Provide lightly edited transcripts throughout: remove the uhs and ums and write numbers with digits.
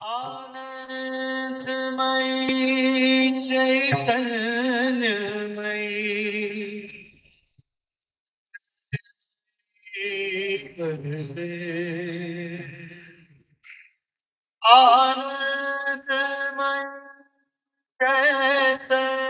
आनंदमयी चैतन्यमयी वन्दे आनंदमयी चैतन्यमयी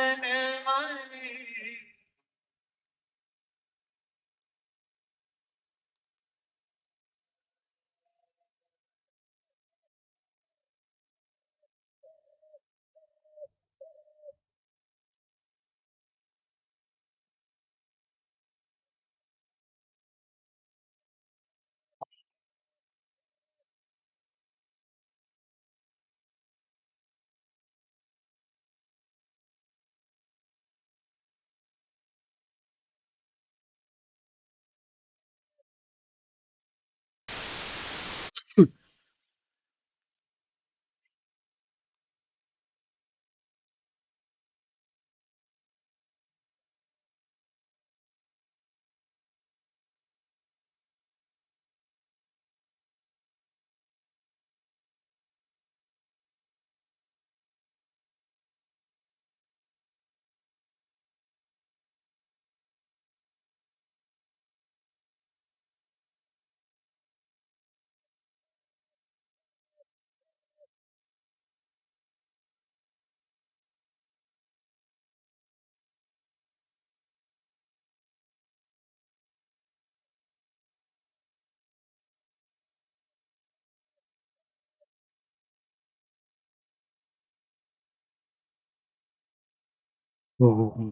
ओम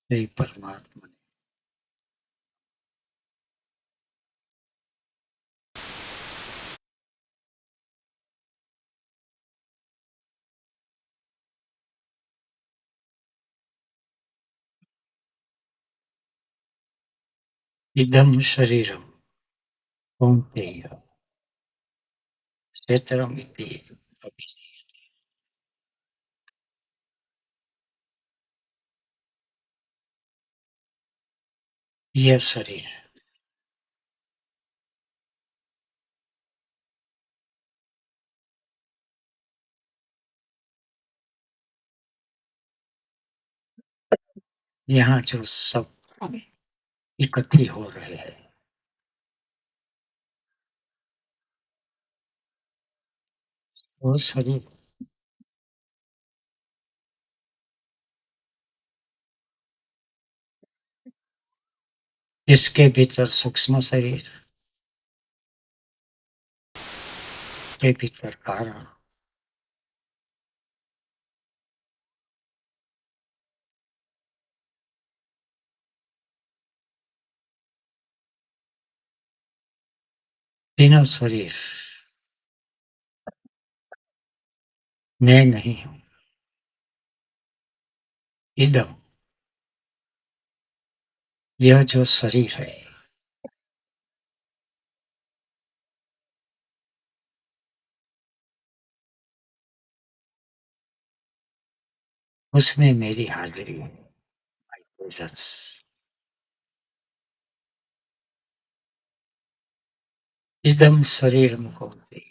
श्री परमात्मा इदं शरीरं कौन्तेय क्षेत्रमिति अभिधीयते। यह शरीर यहाँ जो सब इकट्ठे हो रहे हैं, वो शरीर इसके भीतर सूक्ष्म शरीर के भीतर कारण, तीनों शरीर मैं नहीं हूं। इदम यह जो शरीर है, उसमें मेरी हाजिरी है, माय प्रेजेंस। इदम शरीरम कौन्तेय,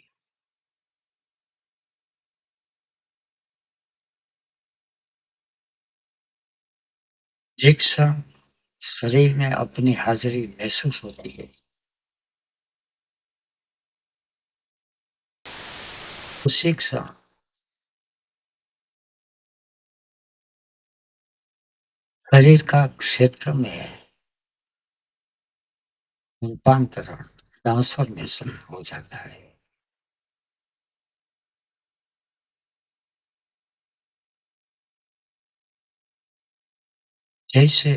जिस क्षण शरीर में अपनी हाजिरी महसूस होती है, उसी क्षण शरीर का क्षेत्र में रूपांतरण, ट्रांसफॉर्मेशन हो जाता है। जैसे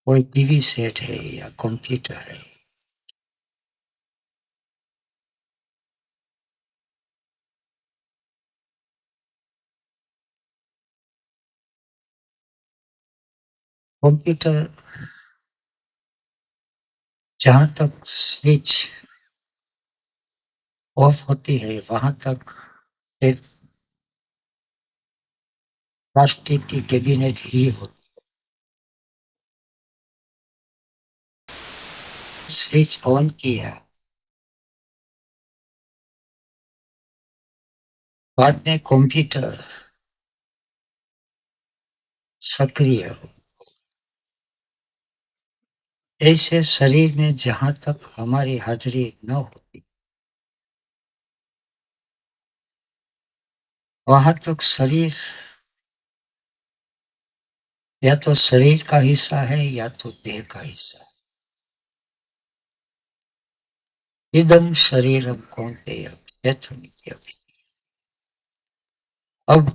कोई टीवी सेट है या कंप्यूटर है, कंप्यूटर जहां तक स्विच ऑफ होती है, वहां तक एक प्लास्टिक की कैबिनेट ही होती स्विच ऑन किया, बाद में कंप्यूटर सक्रिय हो। ऐसे शरीर में जहां तक हमारी हाजिरी न होती, वहां तक शरीर या तो शरीर का हिस्सा है या तो देह का हिस्सा है। इदम शरीरम कौन्तेय क्षेत्रमित्यपि। अब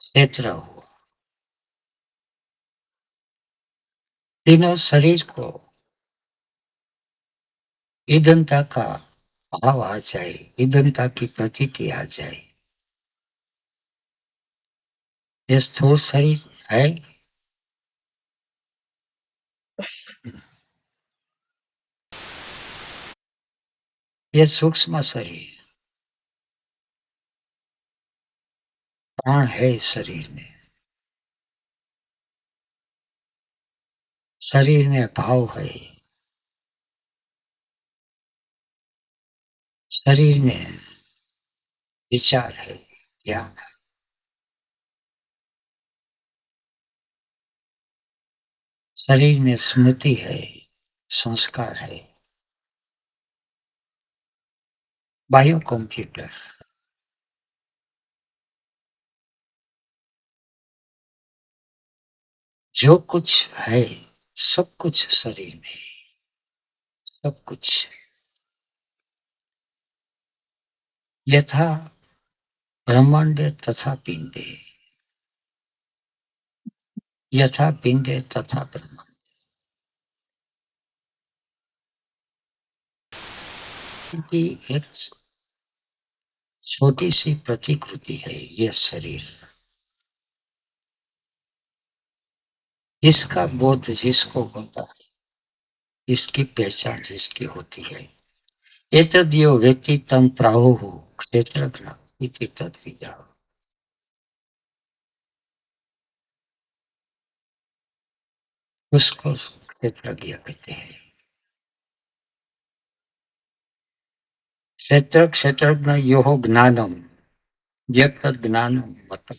क्षेत्र हुआ, तीनों शरीर को ईदनता का भाव आ जाए, ईदनता की प्रतीति आ जाए। ये स्थूल शरीर है, ये सूक्ष्म शरीर, प्राण है इस शरीर में, शरीर में भाव है, शरीर में विचार है, ज्ञान है, शरीर में स्मृति है, संस्कार है। बायो कंप्यूटर जो कुछ है, सब कुछ शरीर में है, सब कुछ। यथा ब्रह्मांडे तथा पिंडे, यथा पिंडे तथा ब्रह्मांड की एक छोटी सी प्रतिकृति है यह शरीर। इसका बोध जिसको होता है, इसकी पहचान जिसकी होती है, एतद्यो व्यक्ति तम प्राहुः क्षेत्रज्ञ इति तद्विजाः। उसको क्षेत्रज्ञ कहते हैं। क्षेत्र क्षेत्रज्ञ यो ज्ञानम, यत् ज्ञानम मतलब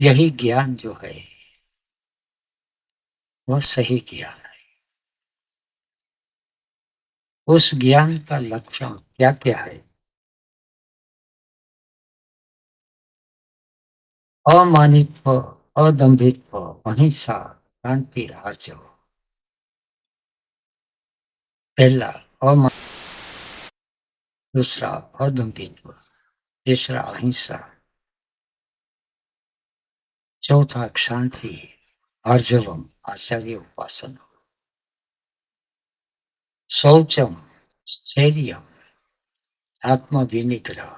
यही ज्ञान जो है वह सही ज्ञान है। उस ज्ञान का लक्षण क्या क्या है? अमानित्व, अदम्भित्व, अहिंसा, शांति, आर्जव। पहला अमान, दूसरा अदम्भित्व, तीसरा अहिंसा, चौथा शांति, आर्जवम आचार्य उपासना, शौचम स्थैर्य, आत्म विनिग्रह,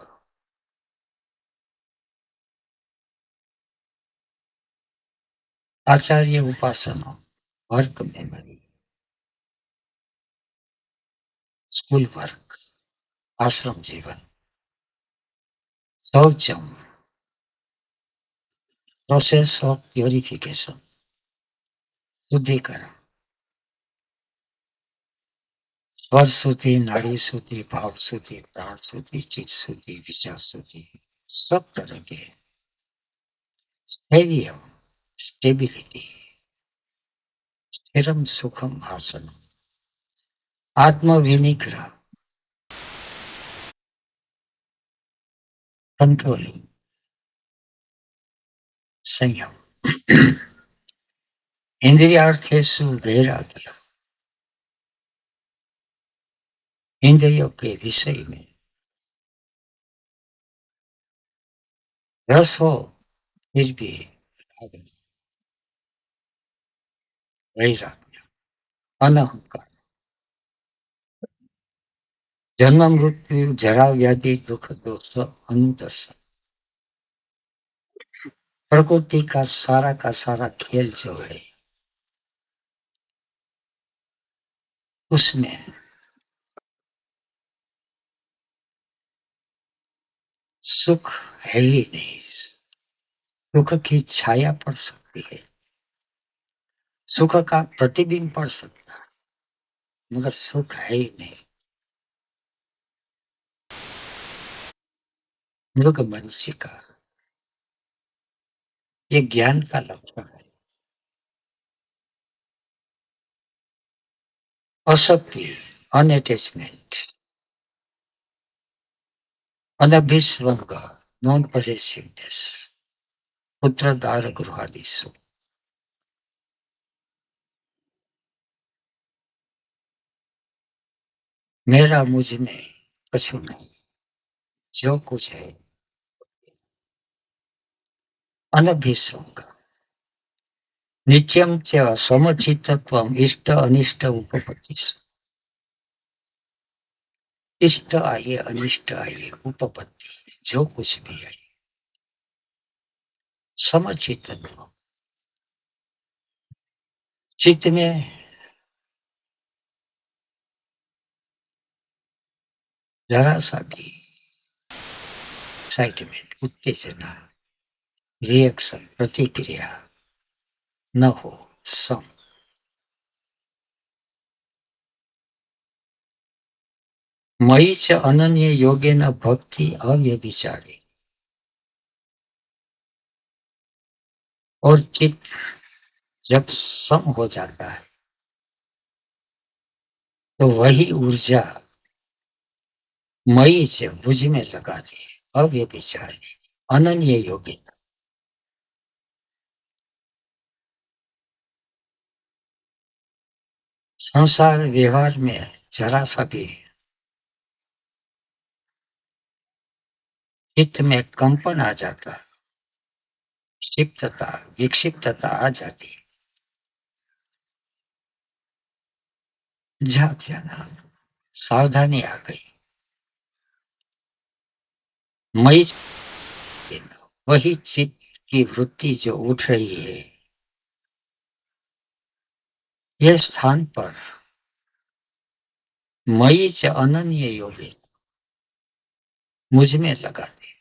आचार्य उपासना, वर्क मेमोरी, स्कूल वर्क, आश्रम जीवन। शौचम प्रोसेस ऑफ प्योरिफिकेशन, शुद्धिकरण, स्वर शुद्धि, नाड़ी शुद्धि, भाव शुद्धि, प्राण शुद्धि, चित्त शुद्धि, विचार शुद्धि, सब तरह के। स्थैर्य स्टेबिलिटी, स्थिरम सुखम आसनम, आत्म विनिग्रह कंट्रोलिंग, संयम, इंद्रियार्थेषु वैराग्य, इंद्रियों के विषय में रस हो फिर भी राग नहीं, वैराग्य, अनहंकार, जन्म मृत्यु जरा व्याधि दुख दोष अनुदर्शन, प्रकृति का सारा खेल जो है उसमें सुख है ही नहीं। सुख की छाया पड़ सकती है, सुख का प्रतिबिंब पड़ सकता है, मगर सुख है ही नहीं। मृग मनुष्य का ये ज्ञान का लक्षण है। असक्ति, अनअटैचमेंट, अनभिस्वंग, नॉन पॉसेसिवनेस, पुत्रदार गृहादिषु। मेरा मुझ में कछु नहीं, जो कुछ है अनभिसंग। नित्यम च समचित्तत्वम इष्ट अनिष्ट उपपत्तिषु। इष्ट आइए अनिष्ट आइए उपपत्ति, जो कुछ भी है समचित्तत्व। चित्त में जरा सा भी एक्साइटमेंट, उत्तेजना, रिएक्शन, प्रतिक्रिया न हो। सम। मयि च अनन्य योगेन भक्ति अव्यभिचारी। और चित्त जब सम हो जाता है तो वही ऊर्जा मई से मुझ में लगाती है अव्यभिचारी अनन्य योगी। संसार व्यवहार में जरा सा भी चित्त में कंपन आ जाता, क्षिप्तता, विक्षिप्तता आ जाती, जा जाना, सावधानी आ गई। मई वही चित्त की वृत्ति जो उठ रही है, ये स्थान पर मई च अनन्य योगी मुझ में लगाती।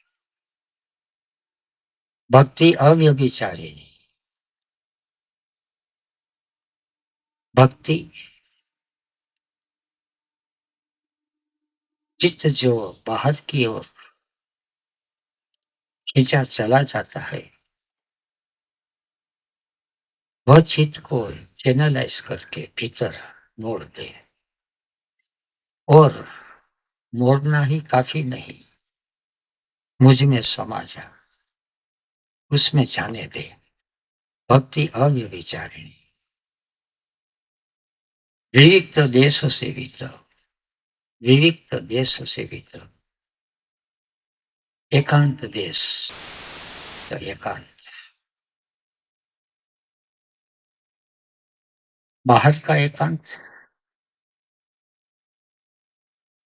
भक्ति अव्यभिचारी। भक्ति चित्त जो बाहर की ओर खींचा चला जाता है, वह चित्त को चैनलाइज करके भीतर मोड़ दे। और मोड़ना ही काफी नहीं, मुझ में समा जा, उसमें जाने दे। भक्ति अव्यभिचारिणी। विविक्त देश सेवित, विविक्त देश सेवित, एकांत देश, एकांत। बाहर का एकांत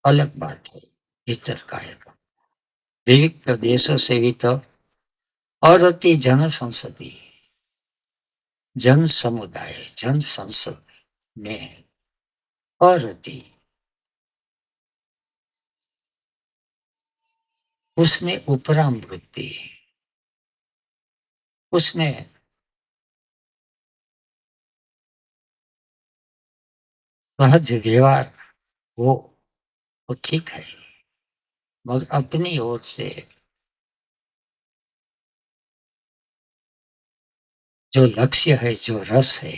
अलग बात है, भीतर का एकांत। विविक्त देश सेवित और अति जन संसदीय, जन समुदाय, जन संसद में और अति, उसमें उपराम वृत्ति, उसमें सहज व्यवहार हो तो ठीक है, मगर अपनी ओर से जो लक्ष्य है, जो रस है,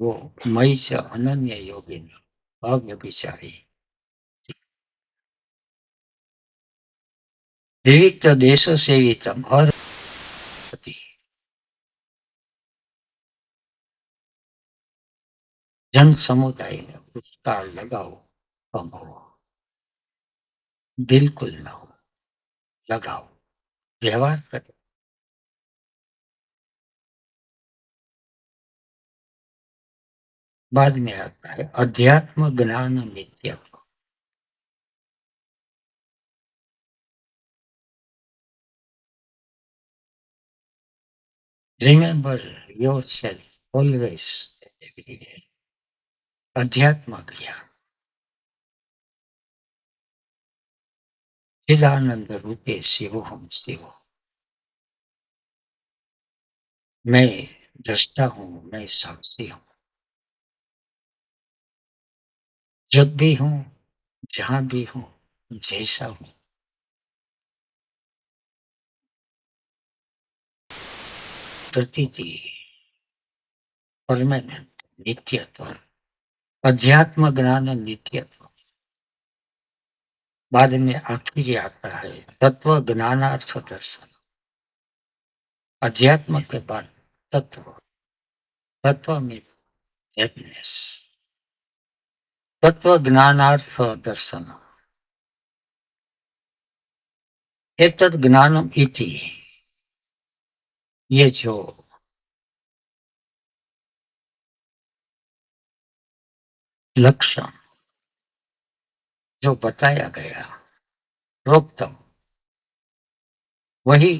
वो मई च अनन्य योगी अव्यभिचारी। विविक्त देश सेवितम और जन समुदाय में उसका लगाओ कम हो, बिल्कुल ना हो। लगाओ, व्यवहार करो। बाद में आता है अध्यात्म ज्ञान नित्यत्व। Remember yourself always everywhere. अध्यात्म ज्ञान चिदानंद रूपे शिवो हम शिव। मैं दृष्टा हूं, मैं साक्षी हूं। जब भी हूँ, जहाँ भी हूँ, जैसा हूँ, प्रतीति, परमानेंट, नित्यत्व, अध्यात्म ज्ञान नित्यत्व। बाद में आखिरी आता है तत्व ज्ञानार्थ दर्शन। अध्यात्म के बाद तत्व, तत्व में हैप्पीनेस, तत्व ज्ञानार्थ दर्शन। एतद् ज्ञानम इति, ये जो लक्षण जो बताया गया, प्रोक्तम, वही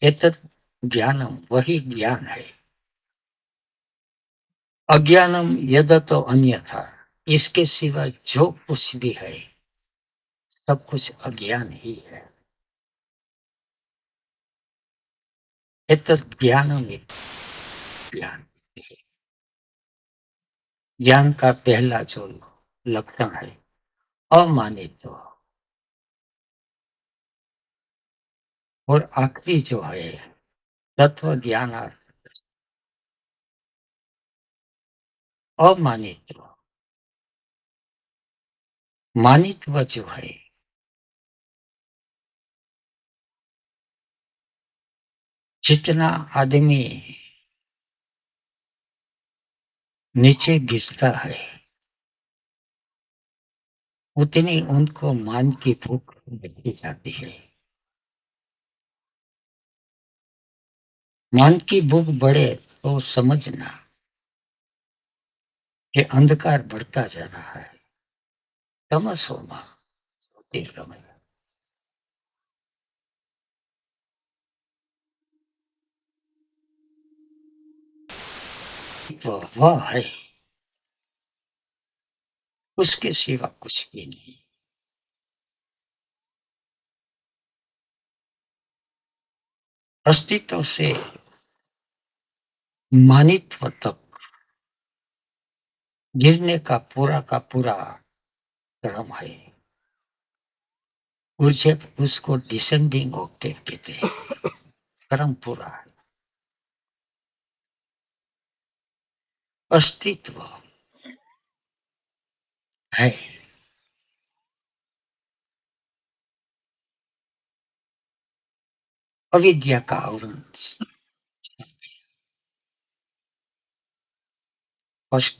एतद् ज्ञानम, वही ज्ञान है। अज्ञानम यद तो अन्यथा, इसके सिवा जो कुछ भी है सब कुछ अज्ञान ही है। एतद् ज्ञानम, ज्ञान, ज्ञान का पहला जो लक्षण है अमानित्व, और आखिरी जो है तत्व ज्ञानार्थ। अमानित्व, मानित्व जो है, जितना आदमी नीचे गिरता है उतनी उनको मान की भूख बढ़ती जाती है। मान की भूख बढ़े तो समझना कि अंधकार बढ़ता जा रहा है। तमसो मां ज्योतिर्गमय। तो वह है, उसके सिवा कुछ भी नहीं। अस्तित्व से मानित्व तक गिरने का पूरा क्रम है। उसे उसको डिसेंडिंग ऑक्टेव कहते हैं। क्रम पूरा है। अस्तित्व है, अविद्या का आवरण स्पष्ट,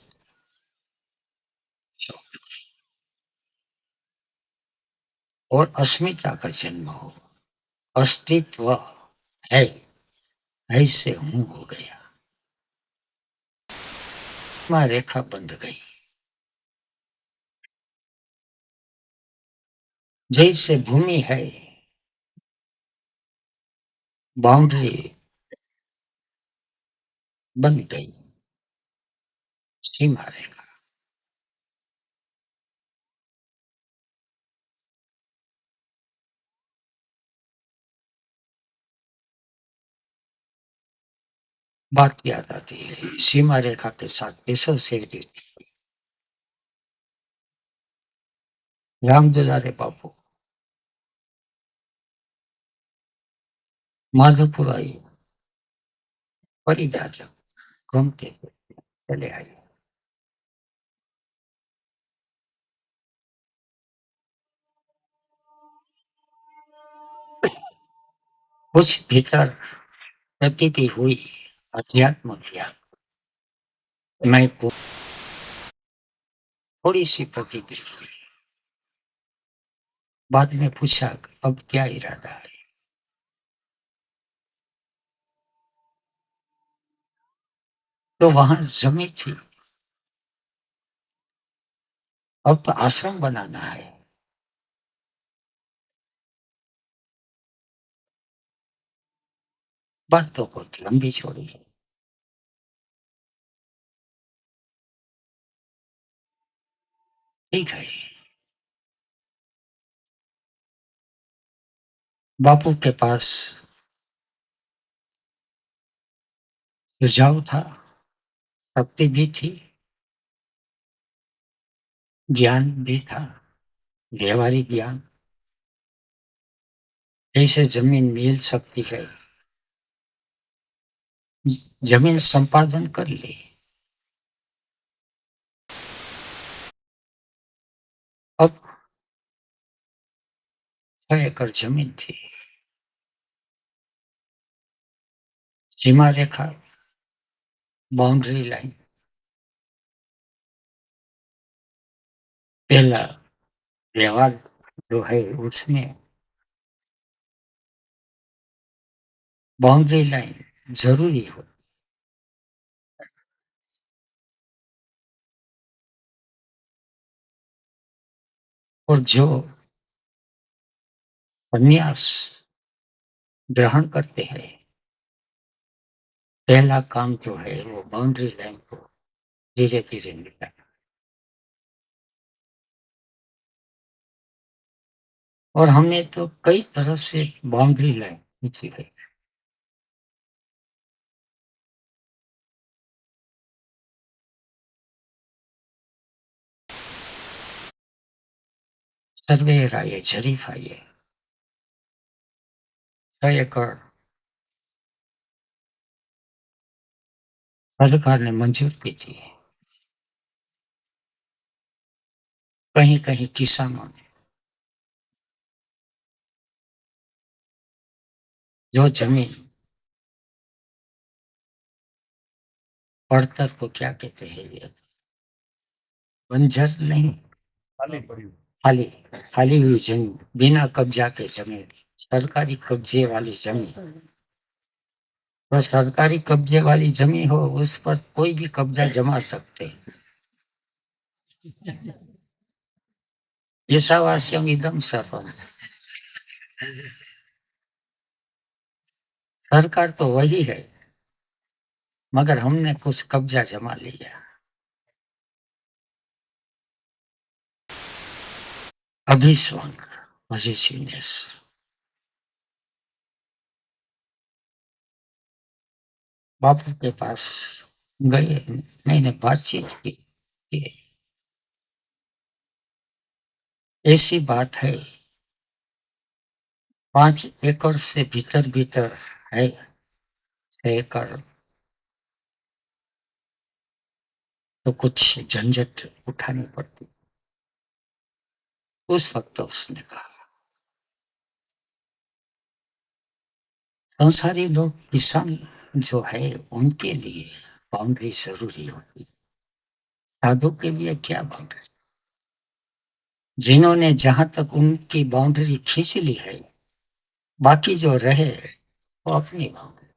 और अस्मिता का जन्म हो। अस्तित्व है, ऐसे हूं हो गया। मां रेखा बंध गई, जैसे भूमि है, बाउंड्री बन गई, सीमा रेखा। बात याद आती है सीमा रेखा के साथ केशव सेठ, राम दुलारे बापू, माधोपुर आई, परिव्राजक, घूमते चले आए। कुछ भीतर प्रतीति हुई, अध्यात्म ज्ञान, मैं को थोड़ी सी प्रतीति हुई। बाद में पूछा अब क्या इरादा है, तो वहां जमी थी, अब तो आश्रम बनाना है। बात तो बहुत लंबी छोड़ी है। ठीक है, बापू के पास सुझाव था, शक्ति भी थी, ज्ञान भी था, व्यवहारिक ज्ञान। कैसे जमीन मिल सकती है, जमीन संपादन कर ली। अब 6 एकड़ जमीन थी, सीमा रेखा, बाउंड्री लाइन। पहला व्यवहार जो है उसमें बाउंड्री लाइन जरूरी हो। और जो संन्यास ग्रहण करते हैं, पहला काम जो है वो बाउंड्री लाइन को धीरे धीरे मिटाना। और हमने तो कई तरह से बाउंड्री लाइन खींची है। सर्वेयर आए, जरीफ आए, 6 एकड़ सरकार ने मंजूर की थी। कहीं कहीं किसानों ने जो जमीन, पड़तर को क्या कहते हैं ये, बंजर नहीं, खाली पड़ी, खाली खाली हुई जमीन, बिना कब्जा के जमीन, सरकारी कब्जे वाली जमीन। तो सरकारी कब्जे वाली जमीन हो उस पर कोई भी कब्जा जमा सकते हैं। ईशावास्यम इदम सर्वम, सरकार तो वही है, मगर हमने कुछ कब्जा जमा लिया। अभिस्वंग, पॉजिटिवनेस। बापू के पास गए, मैंने बातचीत की कि ऐसी बात है, 5 एकड़ से भीतर भीतर है, 6 एकड़, तो कुछ झंझट उठानी पड़ती। उस वक्त उसने कहा, संसारी लोग, किसान जो है उनके लिए बाउंड्री जरूरी होती, साधु के लिए क्या बाउंड्री। जिन्होंने जहां तक उनकी बाउंड्री खींच ली है, बाकी जो रहे वो अपनी बाउंड्री।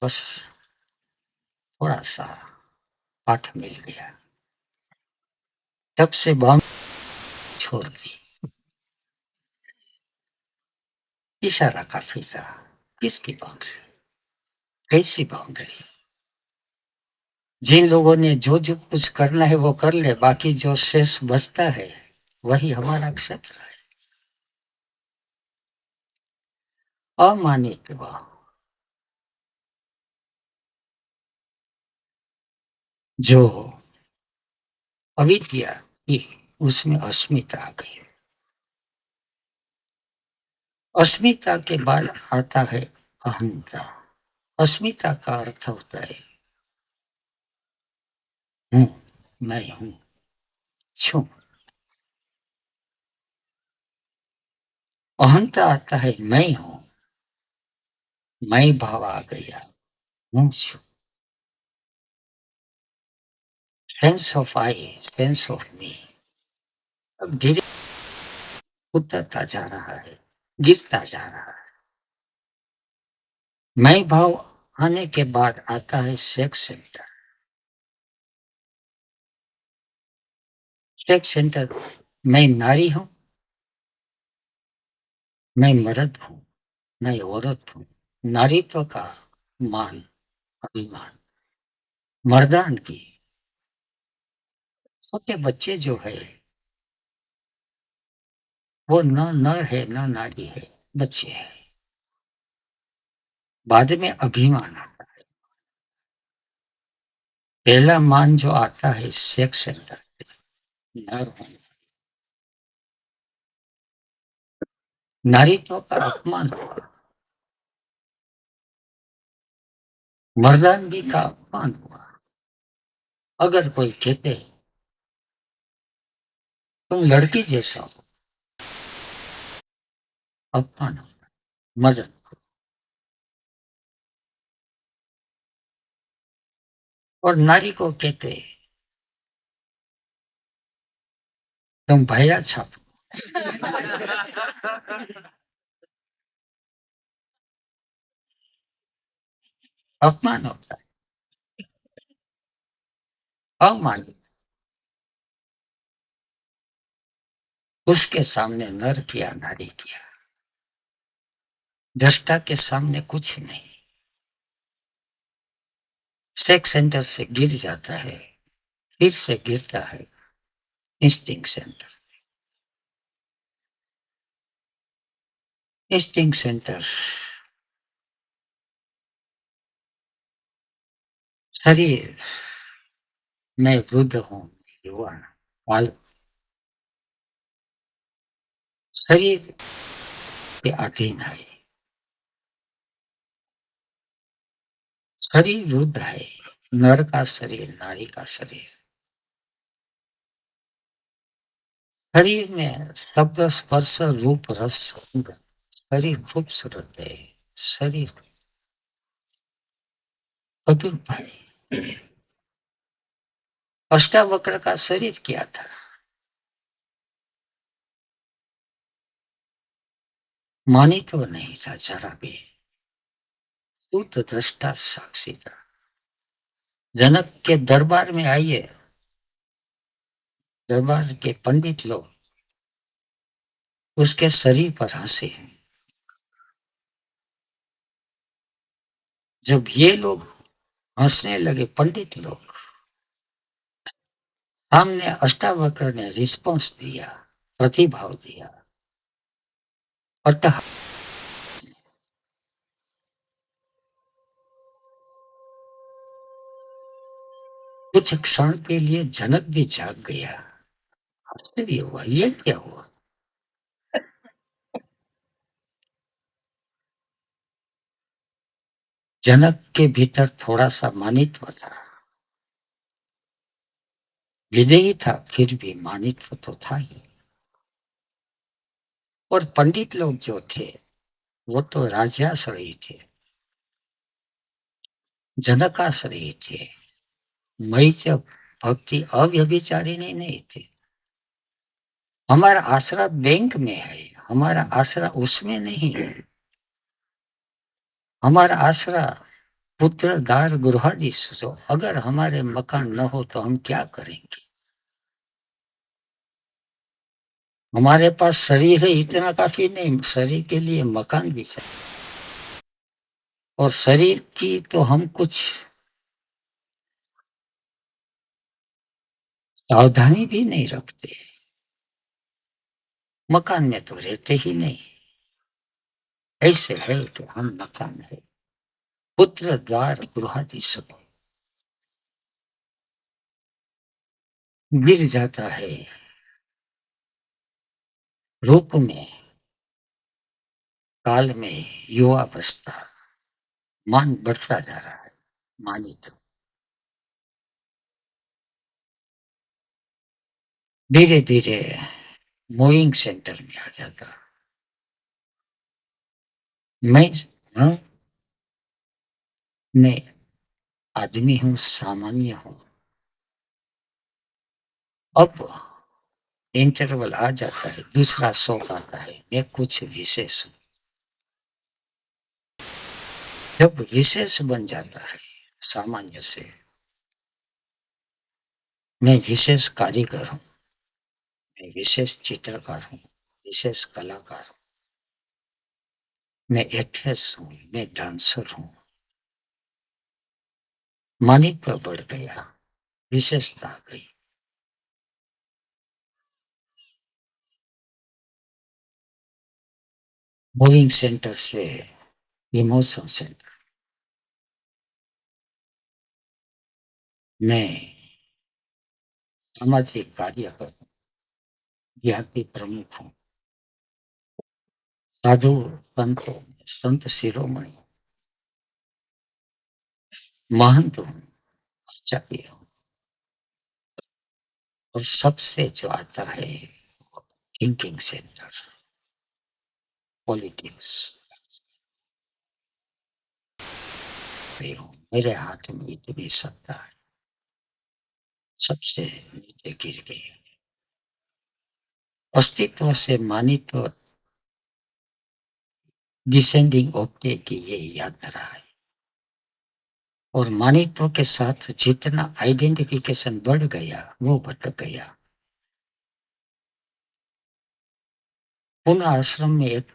बस थोड़ा सा पाठ मिल गया, तब से बाउंड्री छोड़ दी। इशारा काफी था। किसकी बाउंड्री, कैसी बाउंड्री। जिन लोगों ने जो जो कुछ करना है वो कर ले, बाकी जो शेष बचता है वही हमारा क्षेत्र है। अमानित व जो अविद्या थी, उसमें अस्मिता आ गई। अस्मिता के बाद आता है अहंता। अस्मिता का अर्थ होता है हूं, मैं हूं, छू। अहंता आता है मैं हूं, मैं भाव आ गया, हूं छू। Sense of I, sense of me, अब धीरे उतरता जा रहा है, गिरता जा रहा है। मैं भाव आने के बाद आता है सेक्स सेंटर। सेक्स सेंटर, मैं नारी हूं, मैं मर्द हूं, मैं औरत हूं। नारीत्व का मान, अभिमान। मर्दान की, छोटे बच्चे जो है वो न नर है न नारी है, बच्चे है। बाद में अभिमान आता है। पहला मान जो आता है सेक्स सेंटर, नर होने, नारीत्व का अपमान हुआ, मर्दानगी का अपमान हुआ। अगर कोई कहते तुम लड़की जैसा हो, अपमान होता, मदद। और नारी को कहते तुम भैया छाप, अपमान होता है, अवमानित। उसके सामने नर किया, नारी किया, दृष्टा के सामने कुछ नहीं। सेक्स सेंटर से गिर जाता है, फिर से गिरता है इंस्टिंक्ट सेंटर। इंस्टिंक्ट सेंटर शरीर मैं वृद्ध हूं, युवा बाल, शरीर के अधीन है, शरीर वृद्ध है, नर का शरीर, नारी का शरीर। शरीर में शब्द स्पर्श रूप रस गंध, शरीर खूबसूरत है, शरीर अद्भुत है। अष्टावक्र का शरीर क्या था? मानी तो नहीं था जरा भी, शुद्ध दृष्टा साक्षी था। जनक के दरबार में आइए, दरबार के पंडित लोग उसके शरीर पर हंसे। जब ये लोग हंसने लगे, पंडित लोग, सामने अष्टावक्र ने रिस्पॉन्स दिया, प्रतिभाव दिया। अट्टहास। कुछ क्षण के लिए जनक भी जाग गया, आश्चर्य हुआ, ये क्या हुआ? जनक के भीतर थोड़ा सा मानित्व था, विदेही था, फिर भी मानित्व तो था ही। और पंडित लोग जो थे वो तो राजाश्रयी थे, जनकाश्रयी थे, मई जब भक्ति अव्यभिचारिणी नहीं थे। हमारा आसरा बैंक में है, हमारा आसरा उसमें नहीं है। हमारा आसरा पुत्र दार गृहादि सो, अगर हमारे मकान न हो तो हम क्या करेंगे? हमारे पास शरीर है, इतना काफी नहीं, शरीर के लिए मकान भी चाहिए। और शरीर की तो हम कुछ सावधानी भी नहीं रखते, मकान में तो रहते ही नहीं। ऐसे है कि हम मकान है, पुत्र द्वार गृहादि सब, गिर जाता है रूप में, काल में, युवावस्था, मान बढ़ता जा रहा है, मानित धीरे धीरे मूविंग सेंटर में आ जाता। मैं, हाँ, मैं आदमी हूं, सामान्य हूं। अब इंटरवल आ जाता है, दूसरा शौक आता है, मैं कुछ विशेष हूं। जब विशेष बन जाता है सामान्य से, मैं विशेष कारीगर हूं, मैं विशेष चित्रकार हूं, विशेष कलाकार हूं, मैं एक्ट्रेस हूं, मैं डांसर हूं। मानित्व बढ़ गया, विशेषता आ गई। मूविंग सेंटर से इमोशन सेंटर, मैं सामाजिक कार्य करता हूं, ज्ञाति प्रमुख हूँ, साधु संत संत शिरोमणि महंत हूँ, आचार्य हूँ, और सबसे जो आता है थिंकिंग सेंटर, पॉलिटिक्स हूँ। मेरे हाथ में इतनी सत्ता है, सबसे नीचे गिर गई। अस्तित्व से मानित्व डिसेंडिंग ऑप्टे की ये यात्रा है, और मानित्व के साथ जितना आइडेंटिफिकेशन बढ़ गया वो भटक गया। पुनः आश्रम में एक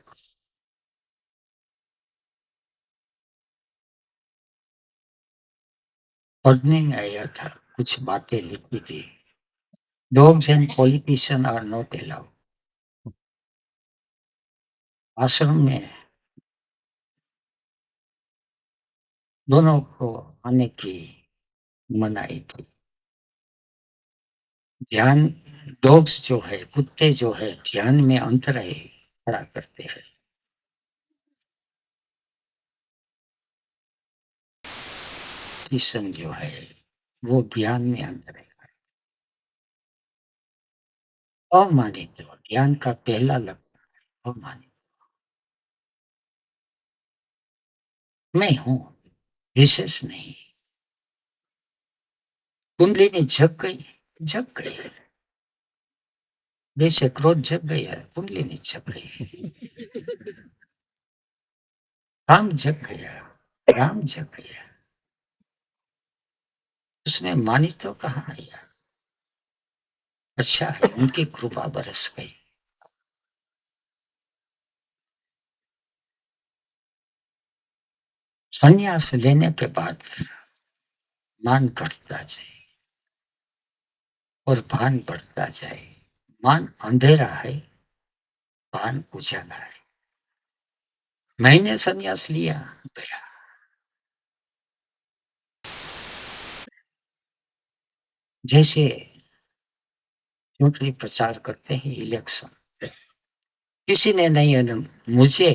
पढ़ने में आया था, कुछ बातें लिखी थी। Dogs and politician are not allowed. आश्रम में दोनों को आने की मनाही थी। ध्यान, डॉग्स जो है, कुत्ते जो है, ध्यान में अंतर है खड़ा करते हैं। किशन जो है वो ज्ञान में अंतर है। अमानित ज्ञान का पहला लक्षण अमानित। मैं हूं, विशेष नहीं। कुंडलिनी जग गई है। जैसे क्रोध जग गया है, कुंडलिनी जग गई। काम जग गया, राम जग गया। उसमें मानी तो कहाँ आया। अच्छा है, उनकी कृपा बरस गई। संन्यास लेने के बाद मान घटता जाए और भान बढ़ता जाए। मान अंधेरा है, भान उजाला है। मैंने संन्यास लिया, गया। जैसे चुनावी प्रचार करते हैं, इलेक्शन, किसी ने नहीं है, मुझे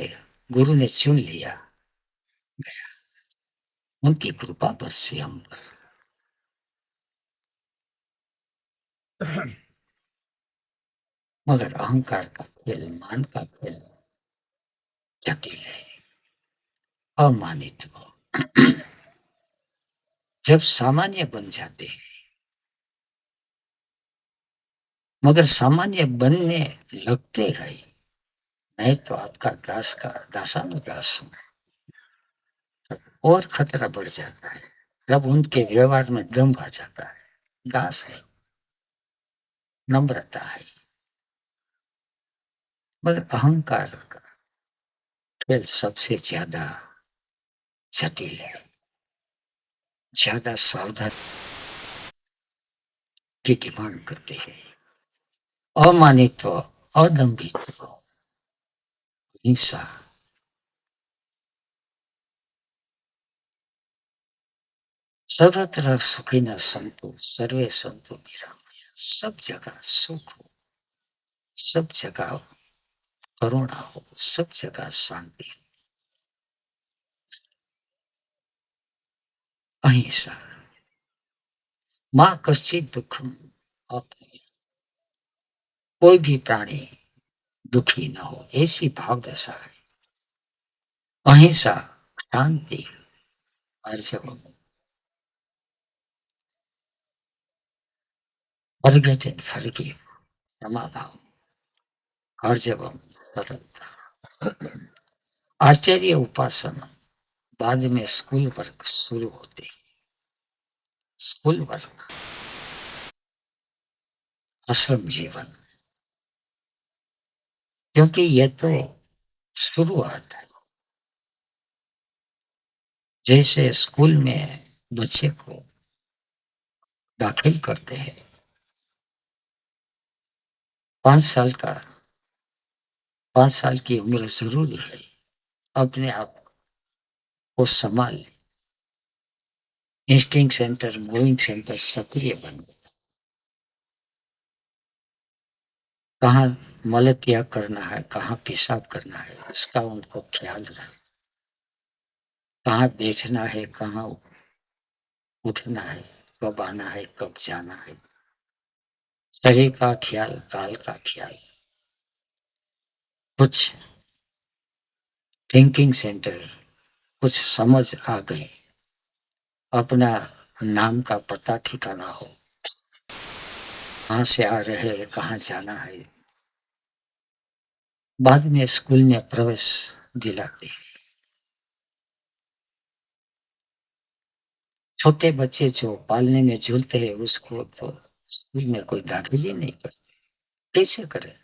गुरु ने चुन लिया, गया। उनकी कृपा बरसी हम पर। मगर अहंकार का खेल, मान का खेल जटिल है। अमानित हो जब सामान्य बन जाते हैं, मगर सामान्य बनने लगते हैं, मैं तो आपका दास का दासानुदास हूं, तब और खतरा बढ़ जाता है। जब उनके व्यवहार में दम आ जाता है। दास है, नम्रता है, मगर अहंकार का खेल सबसे ज्यादा जटिल है। ज्यादा सावधान की डिमांड करते हैं। अमानित्व, अदम्भित्व, हिंसा, सर्वत्र सुखी न संतो, सर्वे संतो निरामया। सब जगह सुख हो, सब जगह करुणा हो, सब जगह शांति हो। अहिंसा, माँ कश्चित दुखम अप्रिय। कोई भी प्राणी दुखी न हो, ऐसी भाव दशा है। अहिंसा, शांति, आर्जवम, फॉरगेट एंड फॉरगिव, क्षमा भाव, आर्जवम, सरलता। आचार्य उपासना, बाद में स्कूल वर्क शुरू होते। स्कूल वर्क, आश्रम जीवन, क्योंकि ये तो शुरुआत है। जैसे स्कूल में बच्चे को दाखिल करते हैं, 5 साल का, 5 साल की उम्र जरूरी है। अपने आप को संभाल, इंस्टिंक्ट सेंटर, मूविंग सेंटर सक्रिय बन गए। कहाँ मलत्याग करना है, कहाँ पेशाब करना है, उसका उनको ख्याल रहे। कहाँ बैठना है, कहाँ उठना है, कब आना है, कब जाना है, शरीर का ख्याल, काल का ख्याल। कुछ थिंकिंग सेंटर, कुछ समझ आ गई, अपना नाम का पता ठिकाना हो, कहाँ से आ रहे हैं, कहाँ जाना है। बाद में स्कूल में प्रवेश दिलाते हैं। छोटे बच्चे जो पालने में झूलते हैं, उसको तो स्कूल में कोई दाखिल ही नहीं करते। कैसे करें?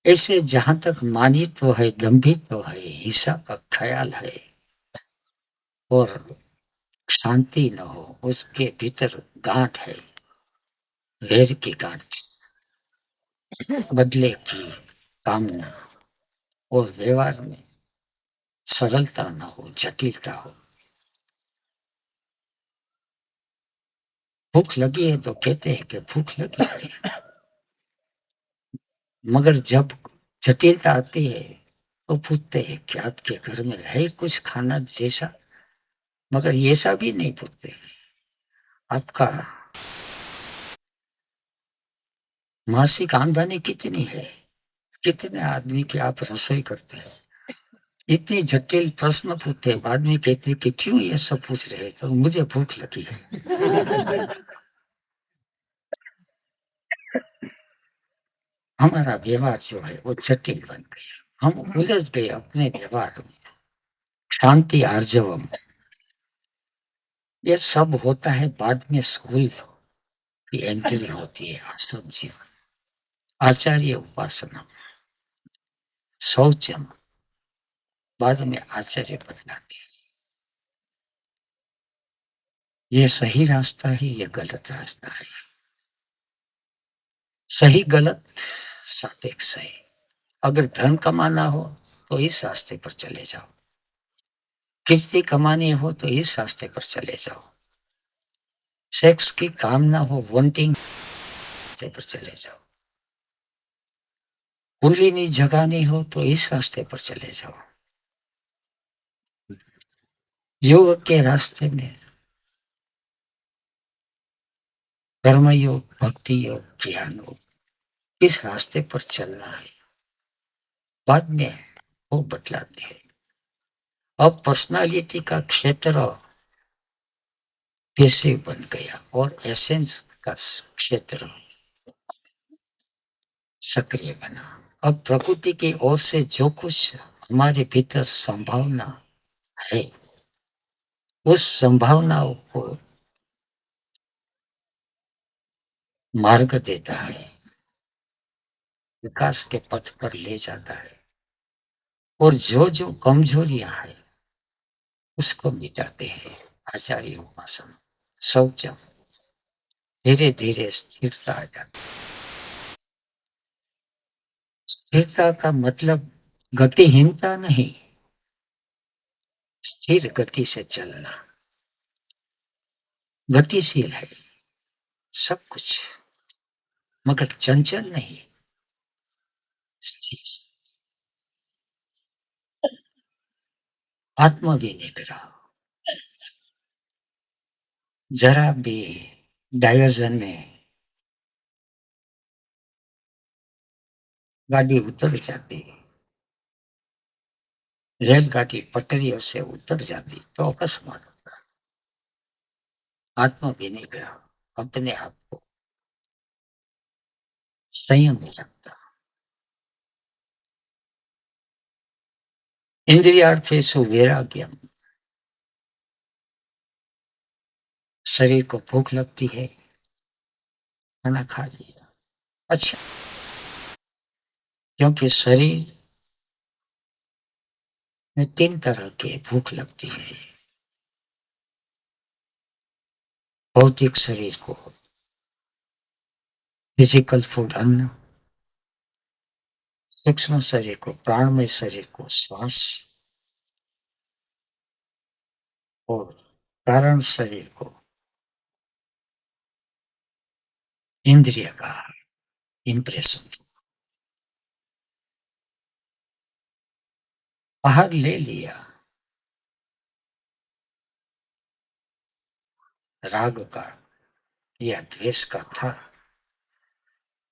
ऐसे जहां तक मानित तो है, गंभीर तो है, हिसाब का ख्याल है और शांति न हो, उसके भीतर गांठ है, वैर की गांठ, बदले की कामना, और व्यवहार में सरलता न हो, जटिलता हो। भूख लगी है तो कहते हैं कि भूख लगी है, मगर जब जटिलता आती है तो पूछते हैं कि आपके घर में है कुछ खाना जैसा, मगर ऐसा भी नहीं पूछते। आपका मासिक आमदनी कितनी है, कितने आदमी की आप रसोई करते हैं, इतनी जटिल प्रश्न पूछते हैं। बाद में कहते हैं कि क्यों ये सब पूछ रहे हैं, तो मुझे भूख लगी है। हमारा व्यवहार जो है वो जटिल बन गया, हम उलझ गए अपने व्यवहार में। शांति आर्जवम, ये सब होता है बाद में स्कूल की एंट्री होती है, आश्रम जीवन, आचार्य उपासना, शौचम, बाद में आचार्य बदलाते हैं। ये सही रास्ता है, ये गलत रास्ता है। सही गलत सापेक्ष है। अगर धन कमाना हो तो इस रास्ते पर चले जाओ, कीर्ति कमानी हो तो इस रास्ते पर चले जाओ, सेक्स की कामना हो, वांटिंग, रास्ते पर चले जाओ, कुंडलिनी जगानी हो तो इस रास्ते पर चले जाओ। योग के रास्ते में कर्म योग, भक्ति योग, ज्ञान योग, इस रास्ते पर चलना है। बाद में वो बतलाते हैं। अब पर्सनालिटी का क्षेत्र पैसिव बन गया और एसेंस का क्षेत्र सक्रिय बना। अब प्रकृति की ओर से जो कुछ हमारे भीतर संभावना है, उस संभावनाओं को मार्ग देता है, विकास के पथ पर ले जाता है, और जो जो कमजोरियां हैं उसको मिटाते हैं। आचार्य उपासना, शौचम, धीरे धीरे स्थिरता आ जाती। स्थिरता का मतलब गतिहीनता नहीं, स्थिर गति से चलना। गतिशील है सब कुछ, मगर चंचल नहीं, स्थिर। आत्मविनिग्रह, जरा भी डायवर्जन में गाड़ी उतर जाती, रेलगाड़ी पटरियों से उतर जाती तो अकस्मात होता। आत्मविनिग्रह, अपने आप को संयम में रखता। इंद्रियार्थेषु वैराग्यम, शरीर को भूख लगती है, खाना खा लिया, अच्छा, क्योंकि शरीर में तीन तरह के भूख लगती है। भौतिक शरीर को फिजिकल फूड, अन्न, सूक्ष्म शरीर को, प्राणमय शरीर को श्वास, और कारण शरीर को इंद्रिय का इंप्रेशन। आहार ले लिया, राग का या द्वेष का था,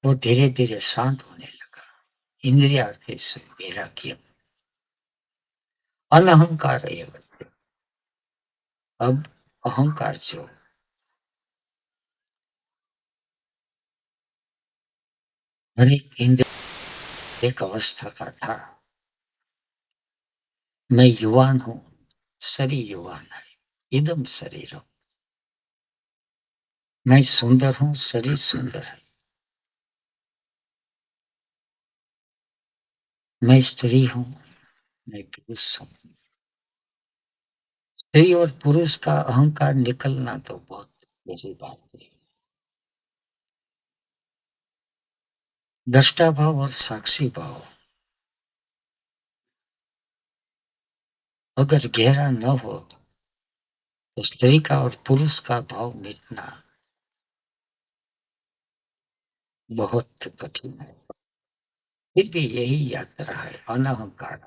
वो धीरे धीरे शांत होने लगा। इंद्रियार्थी से वैराग्य, अनहंकार अवस्था। अब अहंकार जो हर एक इंद्रिय एक अवस्था का था। मैं युवान हूं, शरीर युवान है, इदम शरीर। मैं सुंदर हूं, शरीर सुंदर है। मैं स्त्री हूं, मैं पुरुष हूं। स्त्री और पुरुष का अहंकार निकलना तो बहुत बड़ी बात है। दृष्टा भाव और साक्षी भाव अगर गहरा न हो तो स्त्री का और पुरुष का भाव मिटना बहुत कठिन है। फिर भी यही यात्रा है, अनहंकार।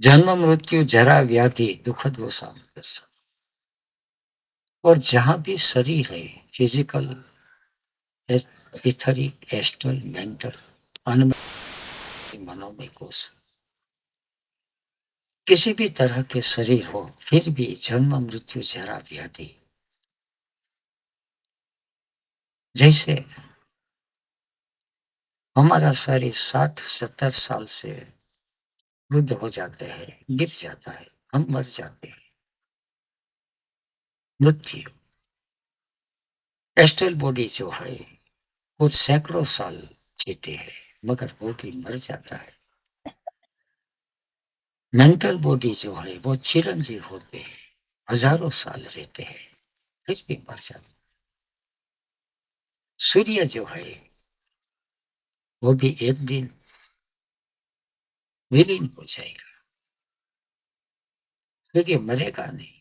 जन्म मृत्यु जरा व्याधि दुखद वो सामंजस्य। और जहां भी शरीर है, फिजिकल, इथरिक, एस्ट्रल, मेंटल, मनोमय कोश, किसी भी तरह के शरीर हो, फिर भी जन्म मृत्यु जरा व्याधि। जैसे हमारा शरीर 60-70 साल से वृद्ध हो जाते हैं, गिर जाता है, हम मर जाते हैं। मृत्यु, एस्ट्रल बॉडी जो है वो सैकड़ों साल जीते हैं, मगर वो भी मर जाता है। मेंटल बॉडी जो है वो चिरंजीव होते हैं, हजारों साल रहते हैं, फिर भी मर जाते हैं। सूर्य जो है वो भी एक दिन विलीन हो जाएगा। सूर्य मरेगा नहीं,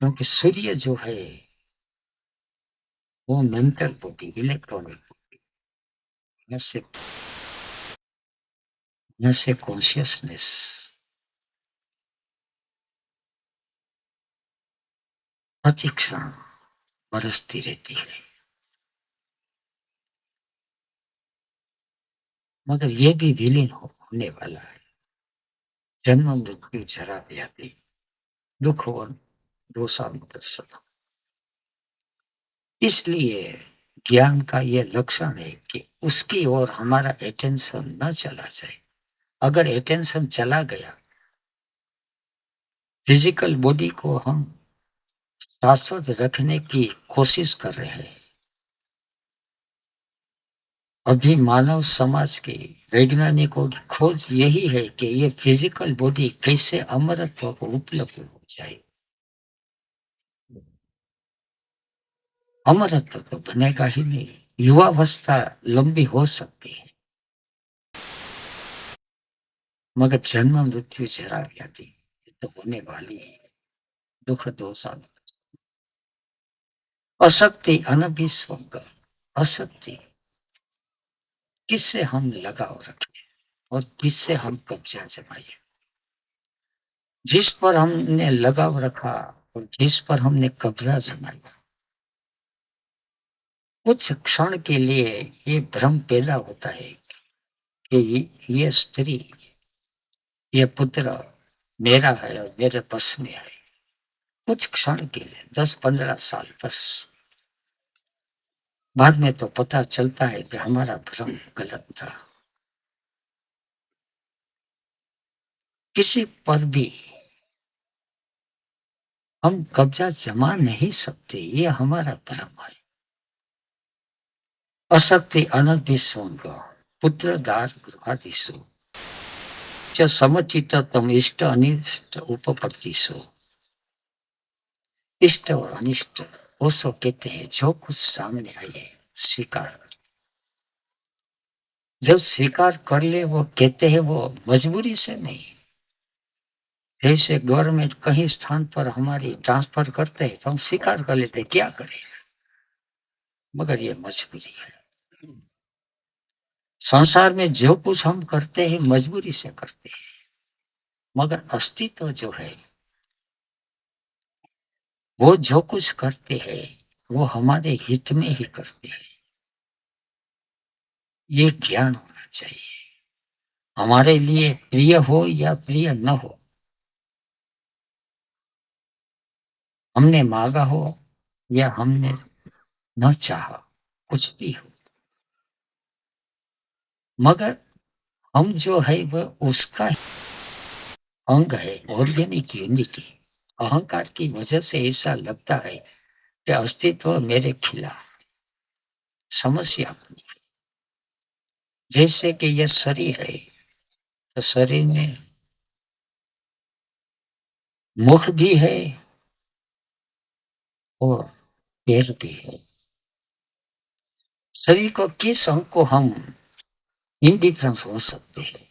क्योंकि सूर्य जो है वो मेंटल बॉडी, इलेक्ट्रॉनिक, यहाँ से कॉन्शियसनेस प्रतिक्षण बरसती रहती है। मगर ये भी विलीन होने वाला है। जन्म मृत्यु जरा व्याधि दुख और दोषानुदर्शन। इसलिए ज्ञान का यह लक्षण है कि उसकी ओर हमारा अटेंशन न चला जाए। अगर अटेंशन चला गया, फिजिकल बॉडी को हम शाश्वत रखने की कोशिश कर रहे हैं। अभी मानव समाज के वैज्ञानिकों की खोज यही है कि ये फिजिकल बॉडी कैसे अमरत्व को उपलब्ध हो जाए। अमरत्व तो बनेगा ही नहीं। युवावस्था लंबी हो सकती है, मगर जन्म मृत्यु जरा व्याधि ये तो होने वाली है। दुख दोष अशक्ति अनभिस्वंग। अशक्ति, किससे हम लगाव रखें और किससे हम कब्जा जमाए। जिस पर हमने लगाव रखा और जिस पर हमने कब्जा जमाया, कुछ क्षण के लिए ये भ्रम पैदा होता है कि ये स्त्री, ये पुत्र मेरा है और मेरे बस में है। कुछ क्षण के लिए, 10-15 साल बस। बाद में तो पता चलता है कि हमारा भ्रम गलत था। किसी पर भी हम कब्जा जमा नहीं सकते, ये हमारा भ्रम है। अशक्ति अनभिसंग पुत्रदार गृहादिषु च समचित्तम इष्ट अनिष्ट उपपत्तिषु। इष्ट और अनिष्ट वो सब कहते हैं जो कुछ सामने आए स्वीकार कर। जब स्वीकार कर ले, वो कहते हैं वो मजबूरी से नहीं। जैसे गवर्नमेंट कहीं स्थान पर हमारी ट्रांसफर करते हैं तो हम स्वीकार कर लेते हैं, क्या करें। मगर ये मजबूरी है। संसार में जो कुछ हम करते हैं मजबूरी से करते हैं, मगर अस्तित्व जो है वो जो कुछ करते हैं वो हमारे हित में ही करते हैं। ये ज्ञान होना चाहिए। हमारे लिए प्रिय हो या प्रिय न हो, हमने मांगा हो या हमने न चाहा, कुछ भी हो, मगर हम जो है वह उसका अंग है, ऑर्गेनिक यूनिटी। अहंकार की वजह से ऐसा लगता है कि अस्तित्व मेरे खिलाफ। समस्या अपनी, जैसे कि यह शरीर है तो शरीर में मुख भी है और पैर भी है। शरीर को किस अंग को हम इंडिफरेंस हो सकते हैं।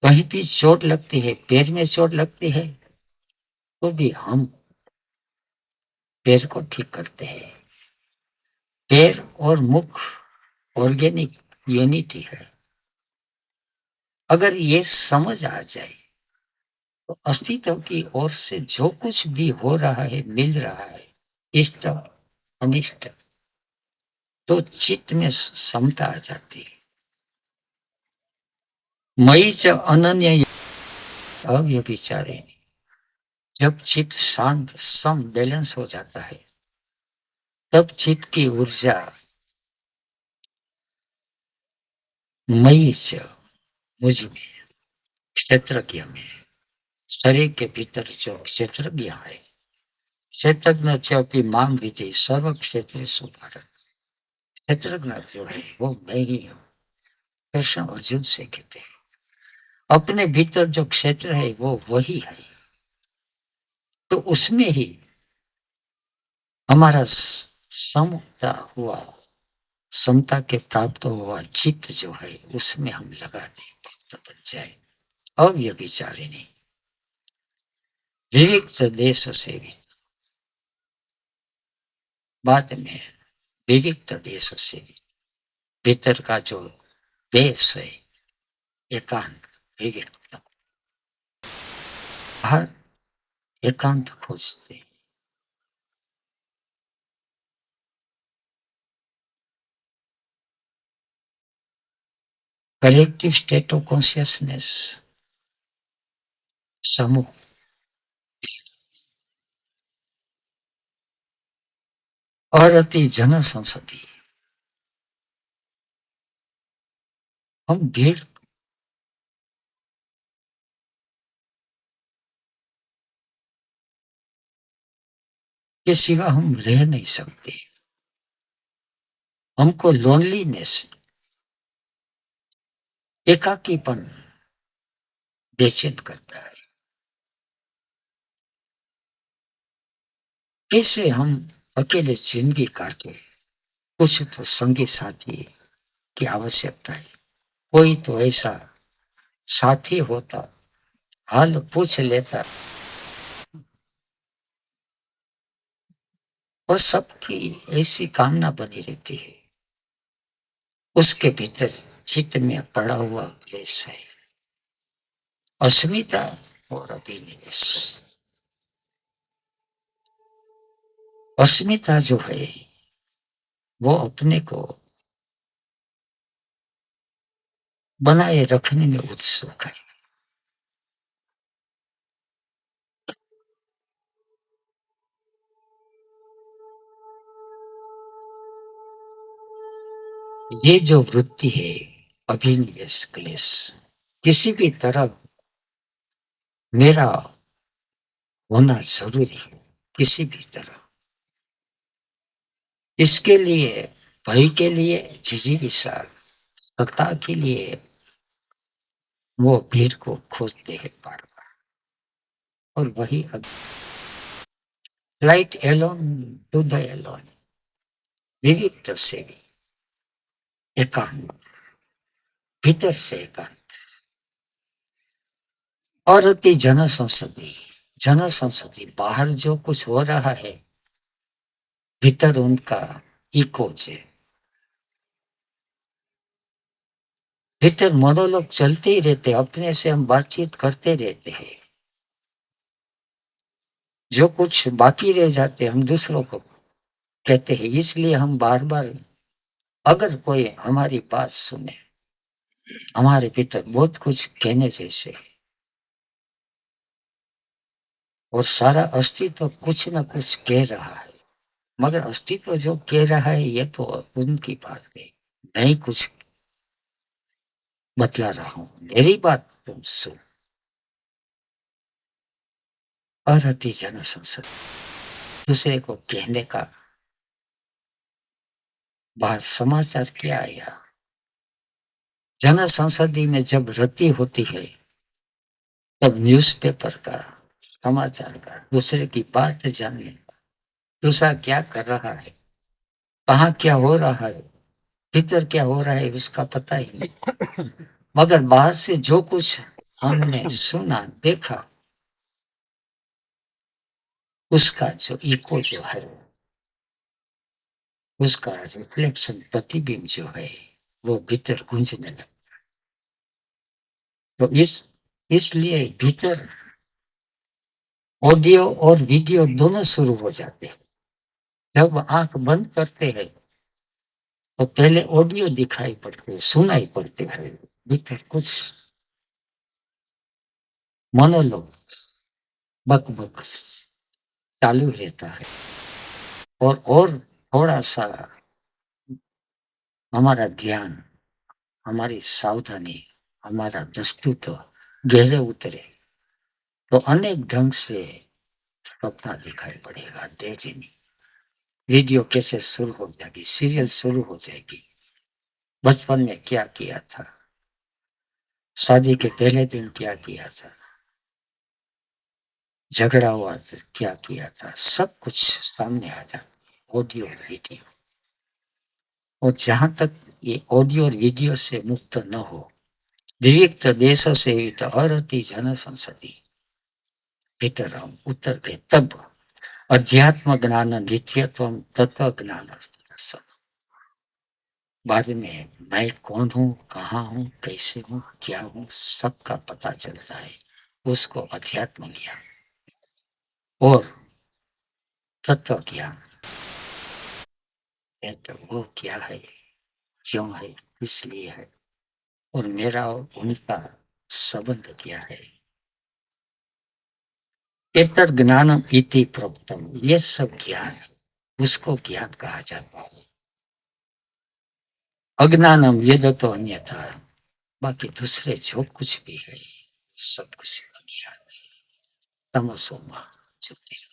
कहीं भी चोट लगती है, पैर में चोट लगती है तो भी हम पैर को ठीक करते हैं। पैर और मुख ऑर्गेनिक यूनिटी है। अगर ये समझ आ जाए तो अस्तित्व की ओर से जो कुछ भी हो रहा है, मिल रहा है, इष्ट अनिष्ट, तो चित्त में समता आ जाती है। मई च अनन्य अव्यभिचारे, जब चित्त शांत सम बैलेंस हो जाता है तब चित्त की ऊर्जा मई च, मुझ में, क्षेत्रज्ञ में, शरीर के भीतर जो क्षेत्रज्ञ है, क्षेत्रज्ञ चौपी माम विधि सर्व क्षेत्र सुधार। क्षेत्रज्ञ जो है वो मैं ही हूँ। कृष्ण अर्जुन से कहते हैं अपने भीतर जो क्षेत्र है वो वही है। तो उसमें ही हमारा समता हुआ, समता के प्राप्त हुआ चित्त जो है उसमें हम लगा दें, भक्त बन जाए। अव्यभिचारिणी, विविक्त देश सेवी, बाद में विविक्त देश सेवी, भीतर का जो देश है एकांत विविक्त, हर एकांत खोजते। कलेक्टिव स्टेट ऑफ कॉन्शियसनेस, समूह, और अति जन संसदीय। हम भीड़ के सिवा हम रह नहीं सकते। हमको लोनलीनेस, एकाकीपन बेचैन करता है। कैसे हम अकेले जिंदगी काटे, कुछ तो संगी साथी की आवश्यकता है। कोई तो ऐसा साथी होता, हाल पूछ लेता, और सबकी ऐसी कामना बनी रहती है। उसके भीतर चित्त में पड़ा हुआ क्लेश है, अस्मिता और अभिनिवेश। अस्मिता जो है वो अपने को बनाए रखने में उत्सुक है। ये जो वृत्ति है अभिनिवेश क्लेश, किसी भी तरह मेरा होना जरूरी है, किसी भी तरह। इसके लिए, भय के लिए जिजीविषा, सत्ता के लिए वो भीड़ को खोजते हैं बार बार। और वही flight alone to the alone, विविक्त से भी एकांत, भीतर से एकांत, और अति जन संसदीय। जन संसदीय, बाहर जो कुछ हो रहा है भीतर उनका इको है। भीतर मोनोलॉग चलते ही रहते, अपने से हम बातचीत करते रहते हैं। जो कुछ बाकी रह जाते हम दूसरों को कहते हैं, इसलिए हम बार बार, अगर कोई हमारी बात सुने, हमारे भीतर बहुत कुछ कहने जैसे है। और सारा अस्तित्व कुछ ना कुछ कह रहा है, मगर अस्तित्व जो कह रहा है ये तो उनकी बात है, नहीं कुछ बतला रहा हूं, मेरी बात तुम सुन। अरति जन संसद, दूसरे को कहने का बाहर समाचार क्या आया। जन संसदी में जब रति होती है, तब न्यूज़पेपर का, समाचार का, दूसरे की बात जानने का, दूसरा क्या कर रहा है, कहाँ क्या हो रहा है, भीतर क्या हो रहा है, उसका पता ही नहीं। मगर बाहर से जो कुछ हमने सुना देखा, उसका जो इको जो है, उसका रिफ्लेक्शन, प्रतिबिंब जो है, वो भीतर गूंजने लगा। तो इसलिए भीतर ऑडियो और वीडियो दोनों शुरू हो जाते हैं। जब आंख बंद करते हैं तो पहले ऑडियो दिखाई पड़ते हैं, सुनाई पड़ते हैं, भीतर कुछ मोनोलॉग, बकबक चालू रहता है। और थोड़ा सा हमारा ध्यान, हमारी सावधानी, हमारा दृष्टित्व गहरे उतरे तो अनेक ढंग से सपना दिखाई पड़ेगा। डेजिंग वीडियो कैसे शुरू हो जाएगी, सीरियल शुरू हो जाएगी, बचपन में क्या किया था, शादी के पहले दिन क्या किया था, झगड़ा हुआ तो क्या किया था, सब कुछ सामने आ जाता, ऑडियो वीडियो। और जहां तक ये ऑडियो और वीडियो से मुक्त न हो, विविक्त देशों से युक्त अरति जन संसदी भीतर हम उतर गए, तब अध्यात्म ज्ञान नित्यत्व तत्व ज्ञान बाद में मैं कौन हूँ, कहाँ हूँ, कैसे हूँ, क्या हूँ, सबका पता चलता है। उसको अध्यात्म ज्ञान और तत्व ज्ञान, तो वो क्या है, क्यों है, इसलिए है, और मेरा और उनका संबंध क्या है। एतद ज्ञानम इति प्रोक्तम, ये सब ज्ञान, उसको ज्ञान कहा जाता है। अज्ञानम वेद तो अन्यथा, बाकी दूसरे जो कुछ भी है सब कुछ अज्ञान है। तमसो मां ज्योतिर्गमय।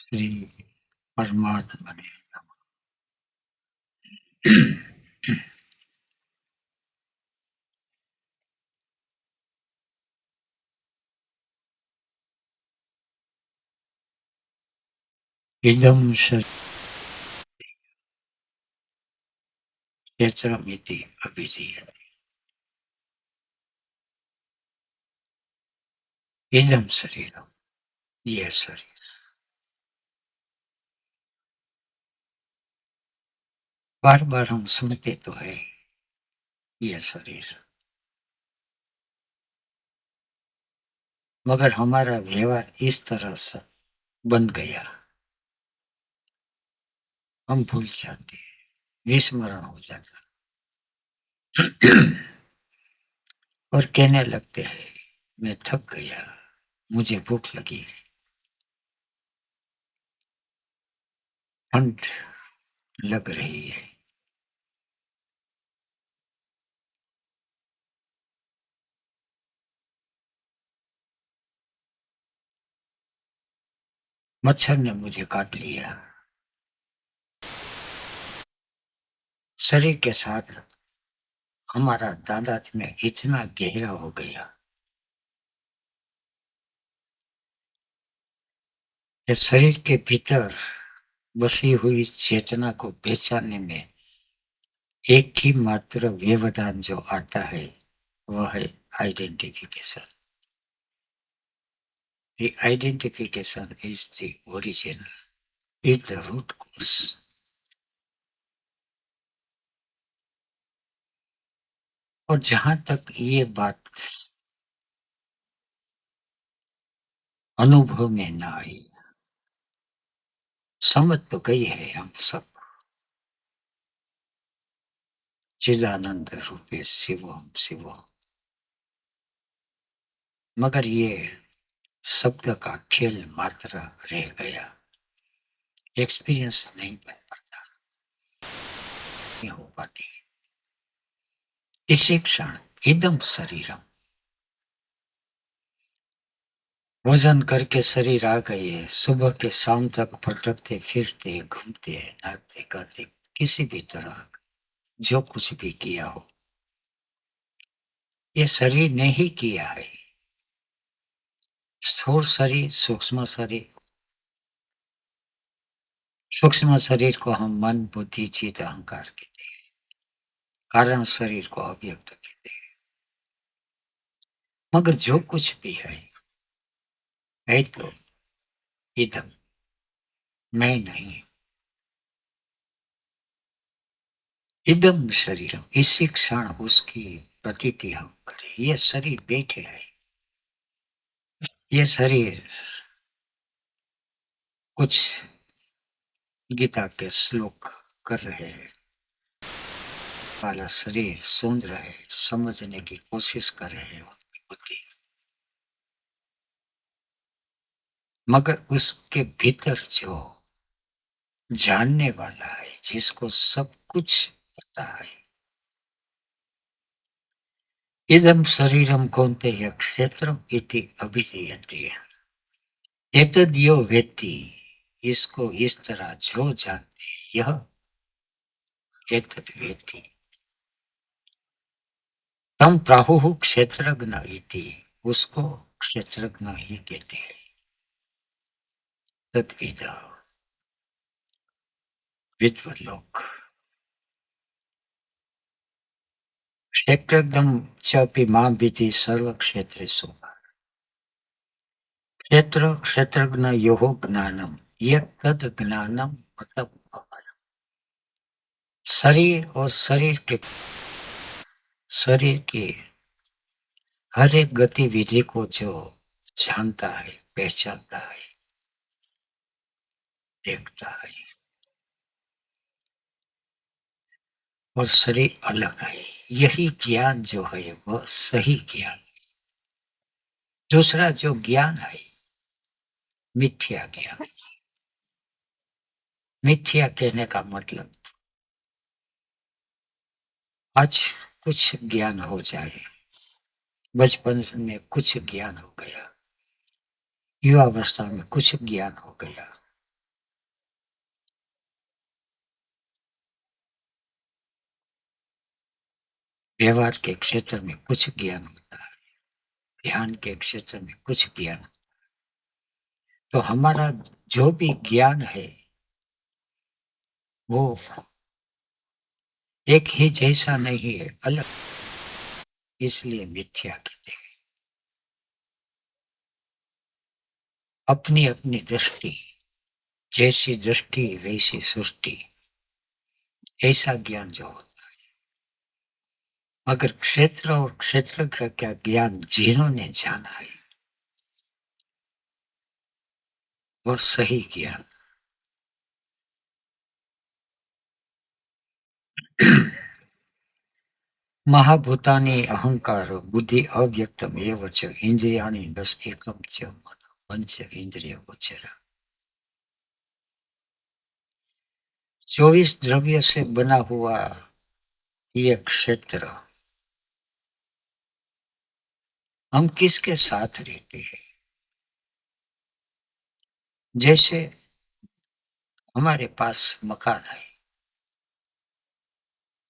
श्री परमात्मा ने इदम क्षेत्रमिति अभिधीयते। इदम शरीरम, ये शरीर। बार बार हम सुनते तो है ये शरीर, मगर हमारा व्यवहार इस तरह से बन गया, हम भूल जाते, विस्मरण हो जाता और कहने लगते हैं मैं थक गया, मुझे भूख लगी है, ठंड लग रही है। मच्छर ने मुझे काट लिया। शरीर के साथ हमारा तादाद में इतना गहरा हो गया कि शरीर के भीतर बसी हुई चेतना को पहचानने में एक ही मात्र व्यवधान जो आता है वह है identification. The identification is the origin, is the root cause। और जहां तक ये बात अनुभव में ना आई, समझ तो गई है हम सब चिदानंद रूपे शिवम शिवम, मगर ये शब्द का खेल मात्र रह गया, एक्सपीरियंस नहीं बन पाता, नहीं हो पाती। इसी क्षण इदम शरीरम, भोजन करके शरीर आ गए, सुबह के शाम तक भटकते फिरते घूमते नाचते गाते किसी भी तरह जो कुछ भी किया हो ये शरीर ने ही किया है। स्थूल शरीर, सूक्ष्म शरीर, सूक्ष्म शरीर को हम मन बुद्धि चित्त अहंकार कहते हैं, कारण शरीर को अव्यक्त कहते हैं। मगर जो कुछ भी है तो इदम, मैं नहीं। इदम शरीरम, इसी क्षण उसकी प्रतीति हम करें, ये शरीर बैठे है, ये शरीर कुछ गीता के श्लोक कर रहे हैं, वाला शरीर सुन रहे, समझने की कोशिश कर रहे हैं उनकी बुद्धि, मगर उसके भीतर जो जानने वाला है, जिसको सब कुछ पता है, इदम शरीरम कौन्तेय क्षेत्रम इति अभिधीयते। एतद् यो वेत्ति, इसको इस तरह जो जानते यह एतद् वेत्ति तम प्राहुः क्षेत्रज्ञ इति, उसको क्षेत्रज्ञ ही कहते हैं। तद्विद, विद्वत लोग। क्षेत्रज्ञं चापि मां विद्धि सर्व क्षेत्रेषु। क्षेत्र क्षेत्रज्ञ योः ज्ञानम, यत् तद ज्ञानम मतलब शरीर और शरीर की हर एक गतिविधि को जो जानता है, पहचानता है, देखता है, और शरीर अलग है, यही ज्ञान जो है वह सही ज्ञान। दूसरा जो ज्ञान है मिथ्या ज्ञान। मिथ्या कहने का मतलब आज कुछ ज्ञान हो जाए, बचपन में कुछ ज्ञान हो गया, युवावस्था में कुछ ज्ञान हो गया, व्यवहार के क्षेत्र में कुछ ज्ञान होता है, ध्यान के क्षेत्र में कुछ ज्ञान। तो हमारा जो भी ज्ञान है वो एक ही जैसा नहीं है, अलग, इसलिए मिथ्या कहते हैं। अपनी अपनी दृष्टि, जैसी दृष्टि वैसी सृष्टि, ऐसा ज्ञान जो होता है। मगर क्षेत्र और क्षेत्र का क्या ज्ञान जिन्होंने जाना है वो सही ज्ञान। महाभूतानि अहंकार बुद्धि अव्यक्तम एव च इंद्रियाणि दस एकम च मन पंच इंद्रिय गोचर। 24 द्रव्य से बना हुआ ये क्षेत्र, हम किसके साथ रहते हैं? जैसे हमारे पास मकान है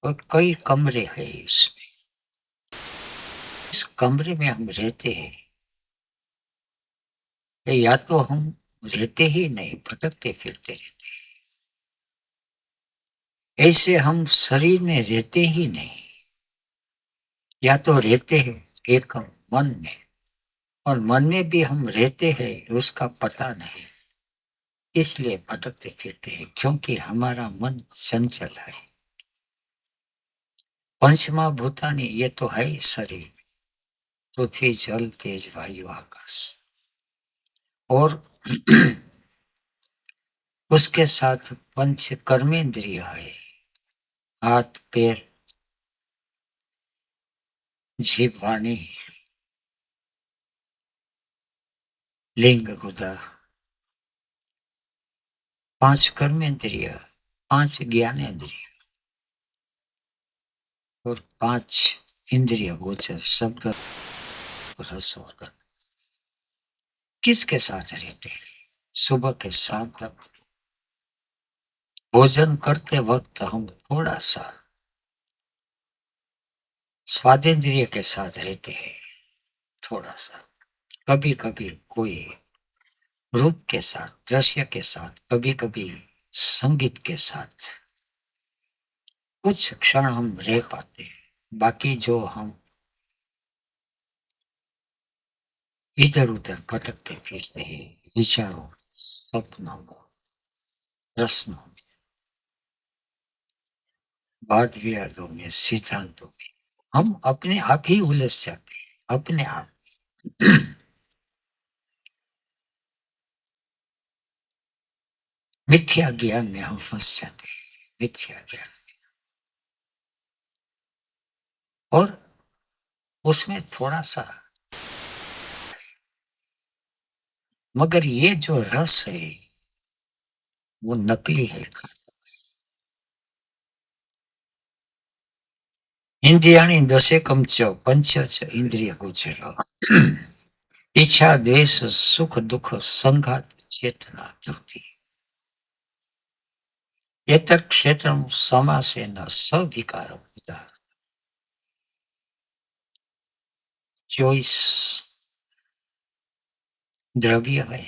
और कई कमरे हैं, इसमें इस कमरे में हम रहते हैं, या तो हम रहते ही नहीं, भटकते फिरते रहते हैं। ऐसे हम शरीर में रहते ही नहीं, या तो रहते हैं एक मन में, और मन में भी हम रहते हैं उसका पता नहीं, इसलिए भटकते फिरते हैं, क्योंकि हमारा मन चंचल है। पंचमा भूतानि ये तो है ही शरीर, पृथ्वी जल तेज वायु आकाश, और उसके साथ पंच कर्मेंद्रिय है, हाथ पैर जीभ वाणी लिंग गुदा, 5 कर्मेंद्रिय, 5 ज्ञानेन्द्रिय, और 5 इंद्रिय गोचर शब्द रस और गंध। किसके साथ रहते हैं? सुबह के 7 तक भोजन करते वक्त हम थोड़ा सा स्वादेंद्रिय के साथ रहते हैं, थोड़ा सा, कभी कभी कोई रूप के साथ, दृश्य के साथ, कभी कभी संगीत के साथ कुछ क्षण हम रह पाते हैं। बाकी जो हम इधर उधर भटकते फिरते हैं, विचारों, सपनों, प्रश्नों में, वाद विवादों में, सिद्धांतों में, हम अपने आप ही उलझ जाते हैं, अपने आप। मिथ्या ज्ञान में हम फंस जाते हैं, मिथ्या ज्ञान, और उसमें थोड़ा सा, मगर ये जो रस है वो नकली है। इंद्रियाणि दशेकम च पंच च इंद्रिय गोचर। इच्छा द्वेष सुख दुख संघात चेतना धृति, एतत् क्षेत्रम समासेन सविकारम उदाहरण। 24 द्रव्य है,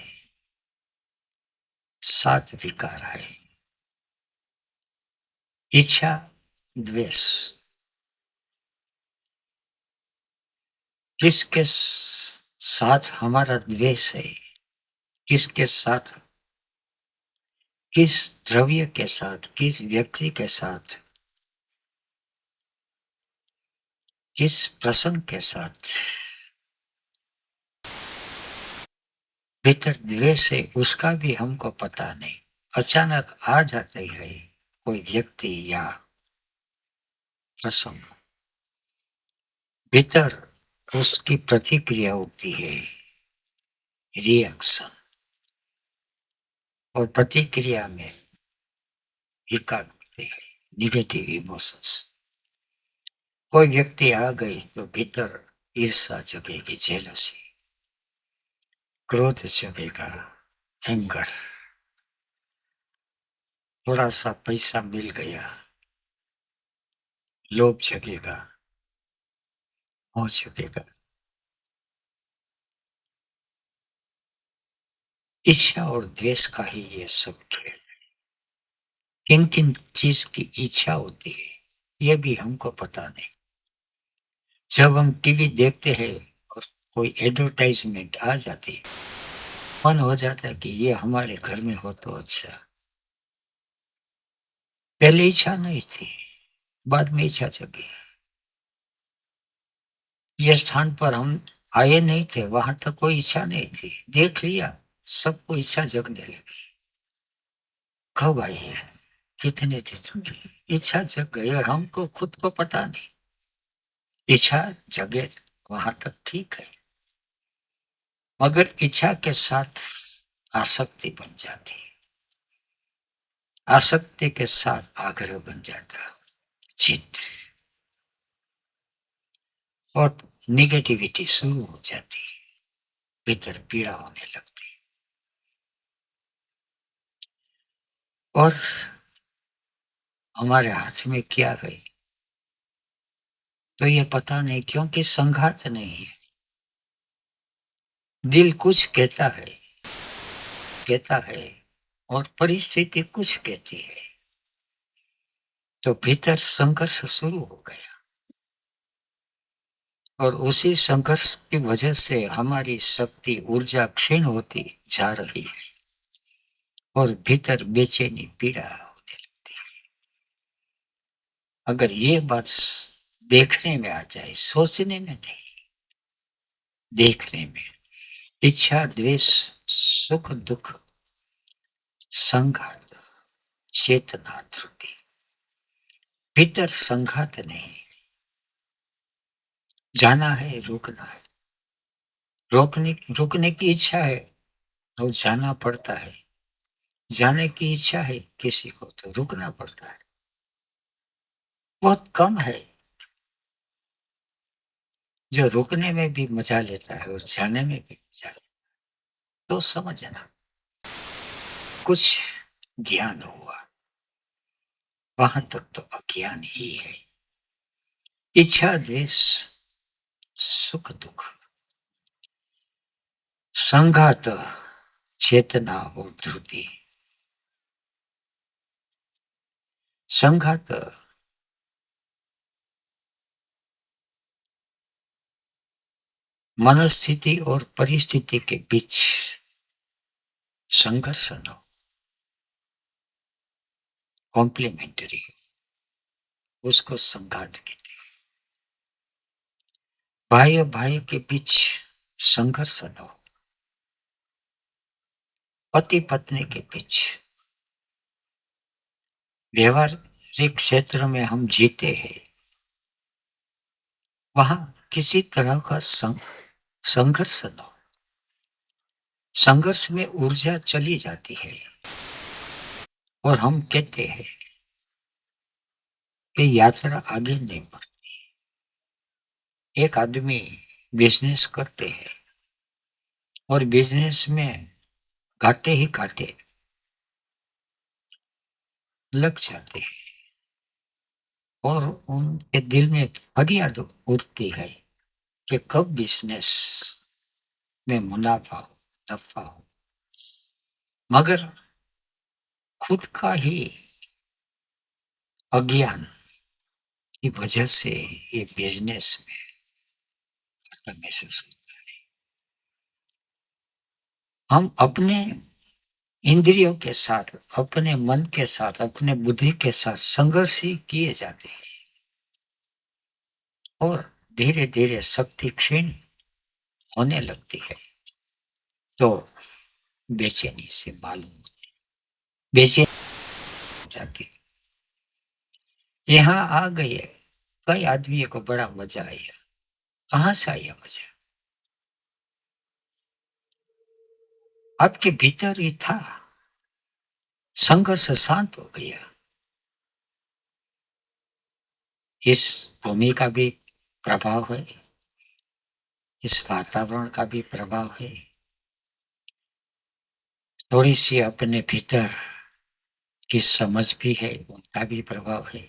7 विकार है, इच्छा द्वेष। किसके साथ हमारा द्वेष है, किसके साथ, किस द्रव्य के साथ, किस व्यक्ति के साथ, किस प्रसंग के साथ भीतर द्वेष है, उसका भी हमको पता नहीं। अचानक आ जाते है कोई व्यक्ति या प्रसंग, भीतर उसकी प्रतिक्रिया होती है, रिएक्शन, और प्रतिक्रिया में विकार होते हैं, निगेटिव इमोशंस। कोई व्यक्ति आ गई तो भीतर ईर्षा जगेगी, जेलसी, क्रोध जगेगा, एंगर, थोड़ा सा पैसा मिल गया, लोभ जगेगा, हो चुकेगा। इच्छा और द्वेष का ही ये सब खेल। किन किन चीज की इच्छा होती है ये भी हमको पता नहीं। जब हम टीवी देखते हैं और कोई एडवर्टाइजमेंट आ जाती है, मन हो जाता है कि ये हमारे घर में हो तो अच्छा। पहले इच्छा नहीं थी, बाद में इच्छा जगी। ये स्थान पर हम आए नहीं थे, वहां तक कोई इच्छा नहीं थी, देख लिया, सबको इच्छा जगने लगी। कब आई है, कितने थे चुके, इच्छा जग गई और हमको खुद को पता नहीं। इच्छा जगे वहां तक ठीक है, मगर इच्छा के साथ आसक्ति बन जाती, आसक्ति के साथ आग्रह बन जाता, चित, और निगेटिविटी शुरू हो जाती, भीतर पीड़ा होने लगती। और हमारे हाथ में क्या है तो ये पता नहीं, क्योंकि संघात नहीं है। दिल कुछ कहता है और परिस्थिति कुछ कहती है, तो भीतर संघर्ष शुरू हो गया। और उसी संघर्ष की वजह से हमारी शक्ति ऊर्जा क्षीण होती जा रही है और भीतर बेचैनी पीड़ा होने लगती है। अगर ये बात देखने में आ जाए, सोचने में नहीं, देखने में, इच्छा द्वेष सुख दुख संघात चेतना त्रुटि, भीतर संघात नहीं, जाना है रुकना है, रुकने की इच्छा है तो जाना पड़ता है, जाने की इच्छा है किसी को तो रुकना पड़ता है। बहुत कम है जो रुकने में भी मजा लेता है और जाने में भी मजा लेता है। तो समझना, कुछ ज्ञान हुआ, वहां तक तो अज्ञान ही है। इच्छा द्वेष सुख दुख संघात चेतना और ध्रुति। संघात मनस्थिति और परिस्थिति के बीच संघर्ष न हो, कॉम्प्लीमेंटरी, उसको संघात कहते हैं। भाई और भाई के बीच संघर्ष न हो, पति पत्नी के बीच, व्यवहारिक क्षेत्र में हम जीते हैं, वहां किसी तरह का संघर्ष न हो। संघर्ष में ऊर्जा चली जाती है और हम कहते हैं कि यात्रा आगे नहीं बढ़ती। एक आदमी बिजनेस करते हैं और बिजनेस में घाटे ही घाटे लग जाते हैं और उनके दिल में फरियाद उठती है कि कब बिजनेस में मुनाफा हो, नफा हो। मगर खुद का ही अज्ञान की वजह से ये बिजनेस में घाटा महसूस होता है। हम अपने इंद्रियों के साथ, अपने मन के साथ, अपने बुद्धि के साथ संघर्ष ही किए जाते हैं और धीरे धीरे शक्ति क्षीण होने लगती है। तो बेचैनी से मालूम होती, बेचैनी हो जाती। यहाँ आ गए, कई आदमियों को बड़ा मजा आया। कहाँ से आया मजा? आपके भीतर ही था, संघर्ष शांत हो गया। इस भूमि का भी प्रभाव है, इस वातावरण का भी प्रभाव है, थोड़ी सी अपने भीतर की समझ भी है, उनका भी प्रभाव है।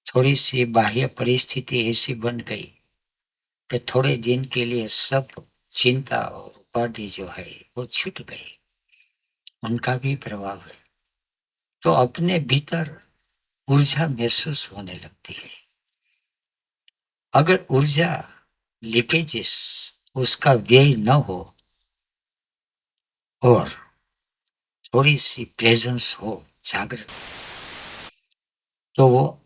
थोड़ी सी बाह्य परिस्थिति ऐसी बन गई कि थोड़े दिन के लिए सब चिंता और उपाधि जो है वो छूट गई, उनका भी प्रभाव है। तो अपने भीतर ऊर्जा महसूस होने लगती है। अगर ऊर्जा लीकेजेस उसका व्यय न हो और थोड़ी सी प्रेजेंस हो, जागृत, तो वो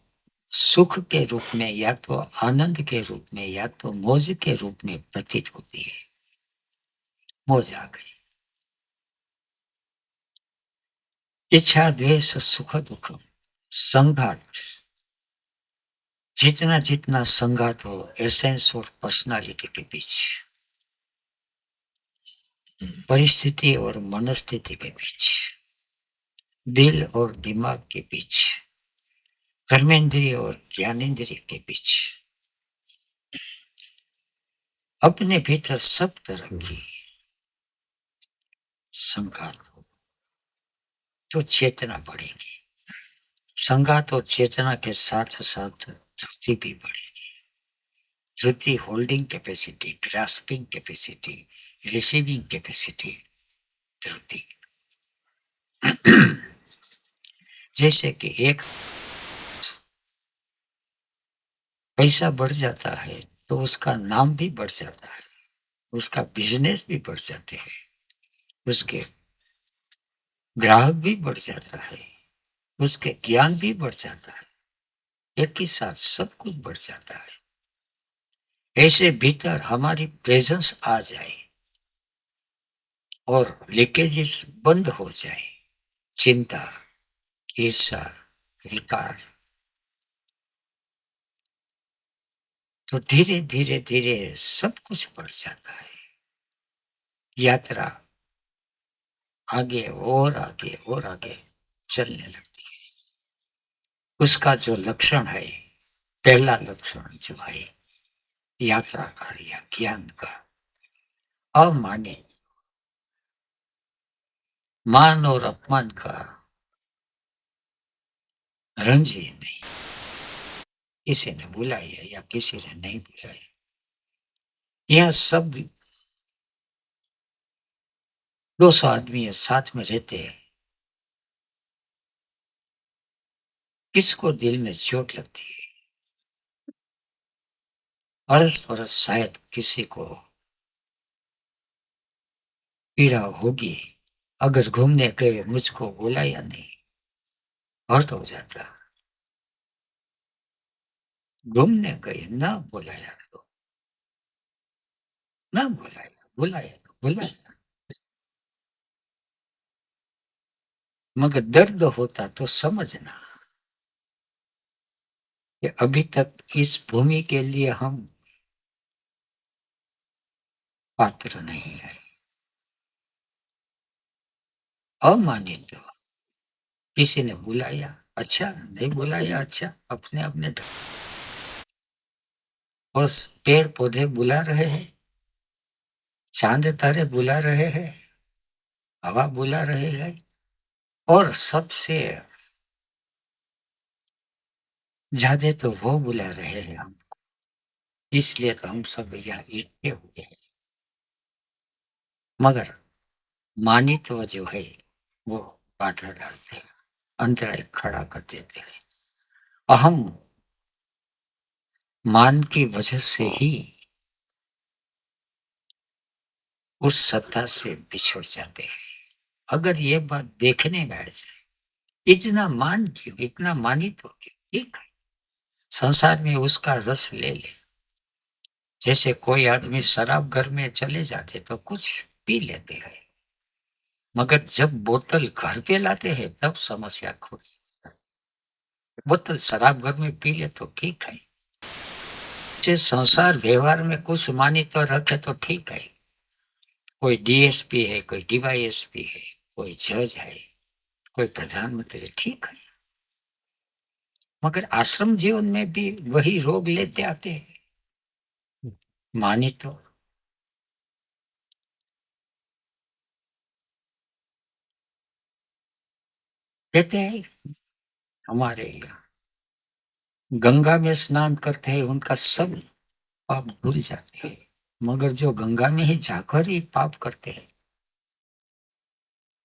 सुख के रूप में या तो आनंद के रूप में या तो मौज के रूप में प्रतीत होती है। मौज आ गई। इच्छा द्वेष सुख दुख संघात, जितना जितना संघात हो एसेंस और पर्सनालिटी के बीच, परिस्थिति और मनस्थिति के बीच, दिल और दिमाग के बीच, कर्मेंद्रिय और ज्ञानेन्द्रिय के बीच, अपने भीतर सब तरह की संघात हो तो चेतना बढ़ेगी। संघात और चेतना के साथ साथ धृति भी बढ़ेगी। धृति holding capacity, grasping capacity, receiving capacity, धृति। जैसे कि एक पैसा बढ़ जाता है तो उसका नाम भी बढ़ जाता है, उसका बिजनेस भी बढ़ जाते हैं, उसके ग्राहक भी बढ़ जाता है, उसके ज्ञान भी बढ़ जाता है, एक ही साथ सब कुछ बढ़ जाता है। ऐसे भीतर हमारी प्रेजेंस आ जाए और लीकेजेस बंद हो जाए, चिंता, ईर्षा, विकार, तो धीरे धीरे धीरे सब कुछ बढ़ जाता है। यात्रा आगे और आगे और आगे चलने लगती है। उसका जो लक्षण है, पहला लक्षण जो है यात्रा का या ज्ञान का, अमानित, मान और अपमान का रंज ही नहीं। किसी ने बुलाया या किसी ने नहीं बुलाया, यह सब 200 आदमी साथ में रहते हैं, किसको दिल में चोट लगती है, अरस परस शायद किसी को पीड़ा होगी। अगर घूमने गए मुझको बुलाया नहीं, हर्ट हो जाता। घूमने गए ना बुलाया तो ना बुलाया, बुलाया तो बुलाया, मगर दर्द होता तो समझना कि अभी तक इस भूमि के लिए हम पात्र नहीं है। अमानित, किसी ने बुलाया अच्छा, नहीं बुलाया अच्छा, अपने अपने और पेड़ पौधे बुला रहे हैं, चांद तारे बुला रहे हैं, हवा बुला रहे हैं, और सबसे ज्यादा तो वो बुला रहे हैं हम, इसलिए तो हम सब यहाँ इकट्ठे हुए हैं। मगर मानित्व जो है वो बाधा डालते हैं, अंतराय खड़ा कर देते हैं। अहम मान की वजह से ही उस सत्ता से बिछड़ जाते हैं। अगर ये बात देखने में आ जाए, इतना मान क्यों, इतना मानित्व क्यों, ठीक है, संसार में उसका रस ले ले। जैसे कोई आदमी शराब घर में चले जाते तो कुछ पी लेते हैं, मगर जब बोतल घर पे लाते हैं तब समस्या खुली। बोतल शराब घर में पी ले तो ठीक है, से संसार व्यवहार में कुछ मानी तो रखे तो ठीक है। कोई डीएसपी है, कोई डीवाईएसपी है, कोई जज है, कोई प्रधानमंत्री, ठीक है, मगर आश्रम जीवन में भी वही रोग लेते आते हैं। मानी तो कहते हैं हमारे यहाँ गंगा में स्नान करते हैं उनका सब पाप भूल जाते हैं, मगर जो गंगा में ही जाकर ही पाप करते हैं,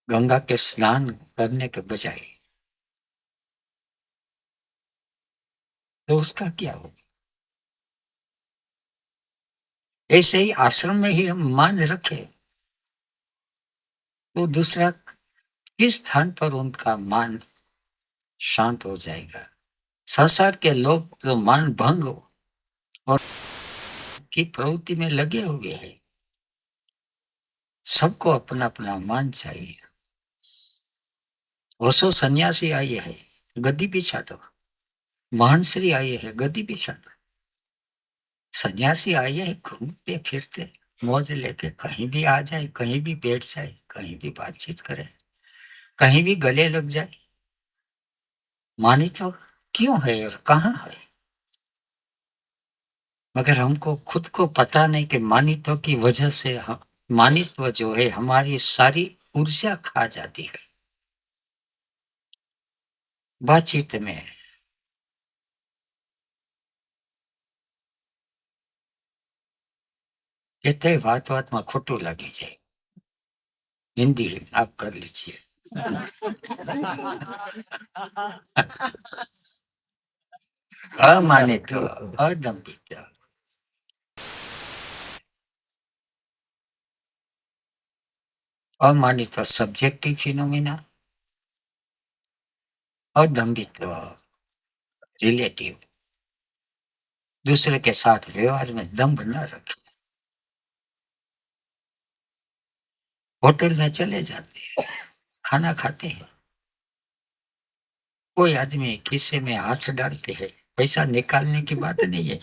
गंगा के स्नान करने के बजाय, तो उसका क्या होगा? ऐसे ही आश्रम में ही हम मान रखे तो दूसरा किस स्थान पर उनका मान शांत हो जाएगा? संसार के लोग तो मान भंग और की प्रवृत्ति में लगे हुए हैं। सबको अपना अपना मान चाहिए। ओशो सन्यासी आए है, गद्दी बिछा दो। महंश्री आए है, गद्दी बिछा दो। सन्यासी आए है, घूमते फिरते मौज लेके कहीं भी आ जाए, कहीं भी बैठ जाए, कहीं भी बातचीत करे, कहीं भी गले लग जाए। मानी तो क्यों है और कहाँ है? मगर हमको खुद को पता नहीं कि मानित्व की वजह से मानित्व जो है हमारी सारी ऊर्जा खा जाती है बातचीत में। कहते बात बात में खोटू लगी जाए। हिंदी आप कर लीजिए। अमानित्व, अदम्भित, अमानित्व सब्जेक्टिव फिनोमिना, अदम्भित रिलेटिव। दूसरे के साथ व्यवहार में दम्भ न रखें। होटल में चले जाते हैं, खाना खाते हैं, कोई आदमी खीसे में हाथ डालते हैं, पैसा निकालने की बात नहीं है।